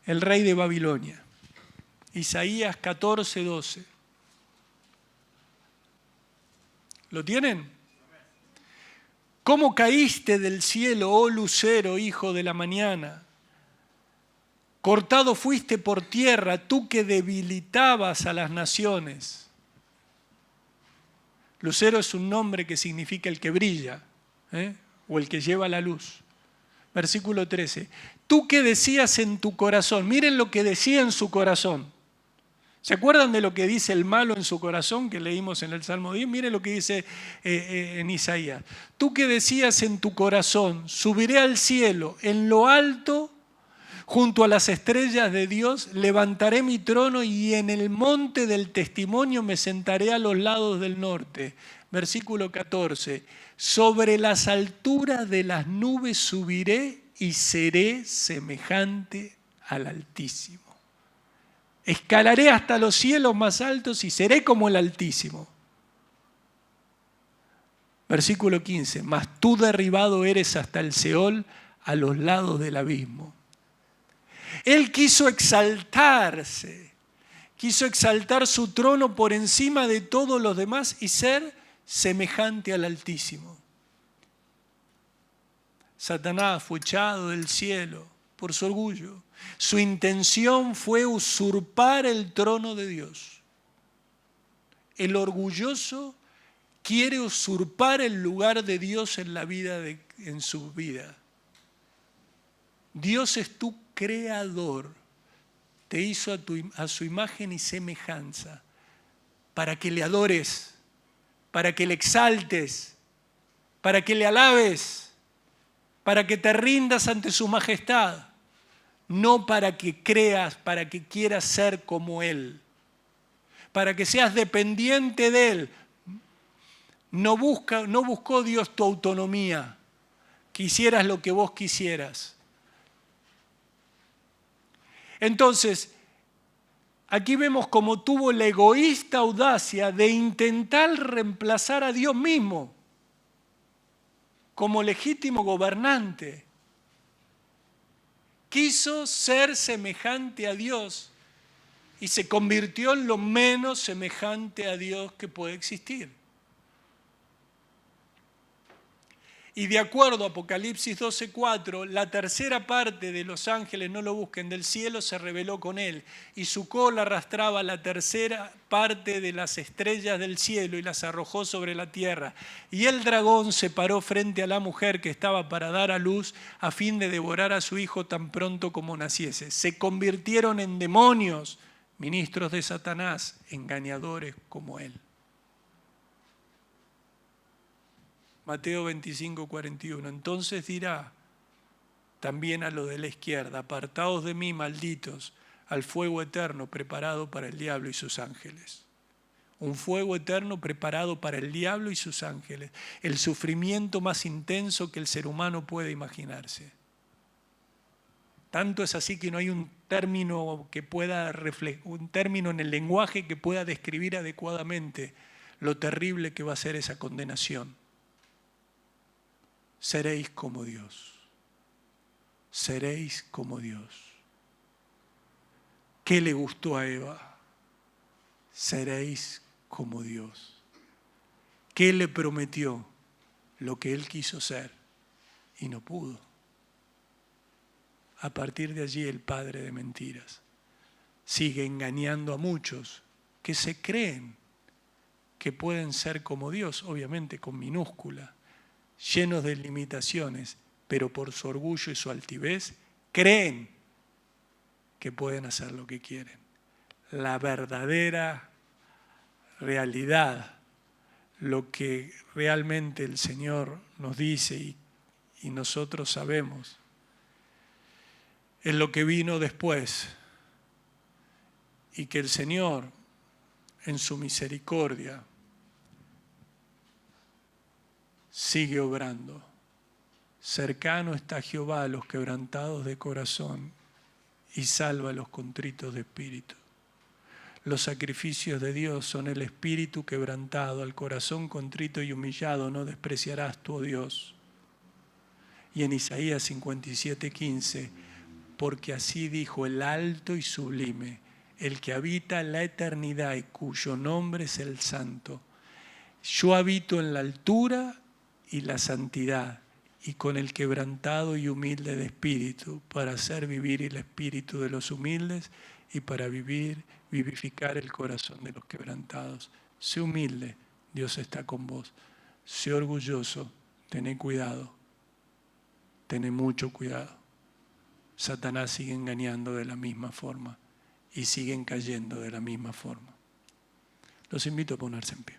el rey de Babilonia. Isaías 14, 12. ¿Lo tienen? ¿Cómo caíste del cielo, oh lucero, hijo de la mañana? Cortado fuiste por tierra, tú que debilitabas a las naciones. Lucero es un nombre que significa el que brilla, o el que lleva la luz. Versículo 13. Tú que decías en tu corazón, miren lo que decía en su corazón. ¿Se acuerdan de lo que dice el malo en su corazón que leímos en el Salmo 10? Miren lo que dice en Isaías. Tú que decías en tu corazón, subiré al cielo, en lo alto, junto a las estrellas de Dios, levantaré mi trono y en el monte del testimonio me sentaré a los lados del norte. Versículo 14. Sobre las alturas de las nubes subiré y seré semejante al Altísimo. Escalaré hasta los cielos más altos y seré como el Altísimo. Versículo 15. Mas tú derribado eres hasta el Seol, a los lados del abismo. Él quiso exaltarse, quiso exaltar su trono por encima de todos los demás y ser semejante al Altísimo. Satanás fue echado del cielo por su orgullo. Su intención fue usurpar el trono de Dios. El orgulloso quiere usurpar el lugar de Dios en la vida en su vida. Dios es tu creador. Te hizo a su imagen y semejanza para que le adores, para que le exaltes, para que le alabes, para que te rindas ante su majestad, no para que creas, para que quieras ser como Él, para que seas dependiente de Él. No buscó Dios tu autonomía, que hicieras lo que vos quisieras. Entonces, aquí vemos cómo tuvo la egoísta audacia de intentar reemplazar a Dios mismo como legítimo gobernante. Quiso ser semejante a Dios y se convirtió en lo menos semejante a Dios que puede existir. Y de acuerdo a Apocalipsis 12:4, la tercera parte de los ángeles, no lo busquen, del cielo se rebeló con él, y su cola arrastraba la tercera parte de las estrellas del cielo y las arrojó sobre la tierra. Y el dragón se paró frente a la mujer que estaba para dar a luz a fin de devorar a su hijo tan pronto como naciese. Se convirtieron en demonios, ministros de Satanás, engañadores como él. Mateo 25:41. Entonces dirá también a los de la izquierda: apartaos de mí, malditos, al fuego eterno preparado para el diablo y sus ángeles. Un fuego eterno preparado para el diablo y sus ángeles. El sufrimiento más intenso que el ser humano puede imaginarse. Tanto es así que no hay un término en el lenguaje que pueda describir adecuadamente lo terrible que va a ser esa condenación. Seréis como Dios. Seréis como Dios. ¿Qué le gustó a Eva? Seréis como Dios. ¿Qué le prometió? Lo que él quiso ser y no pudo. A partir de allí el padre de mentiras sigue engañando a muchos que se creen que pueden ser como Dios, obviamente con minúscula, llenos de limitaciones, pero por su orgullo y su altivez, creen que pueden hacer lo que quieren. La verdadera realidad, lo que realmente el Señor nos dice y nosotros sabemos, es lo que vino después, y que el Señor, en su misericordia, sigue obrando. Cercano está Jehová a los quebrantados de corazón y salva a los contritos de espíritu. Los sacrificios de Dios son el espíritu quebrantado, al corazón contrito y humillado no despreciarás tú, oh Dios. Y en Isaías 57:15, porque así dijo el alto y sublime, el que habita en la eternidad y cuyo nombre es el Santo. Yo habito en la altura y la santidad, y con el quebrantado y humilde de espíritu, para hacer vivir el espíritu de los humildes y para vivificar el corazón de los quebrantados. Sé humilde, Dios está con vos. Sé orgulloso, tené cuidado, tené mucho cuidado. Satanás sigue engañando de la misma forma y siguen cayendo de la misma forma. Los invito a ponerse en pie.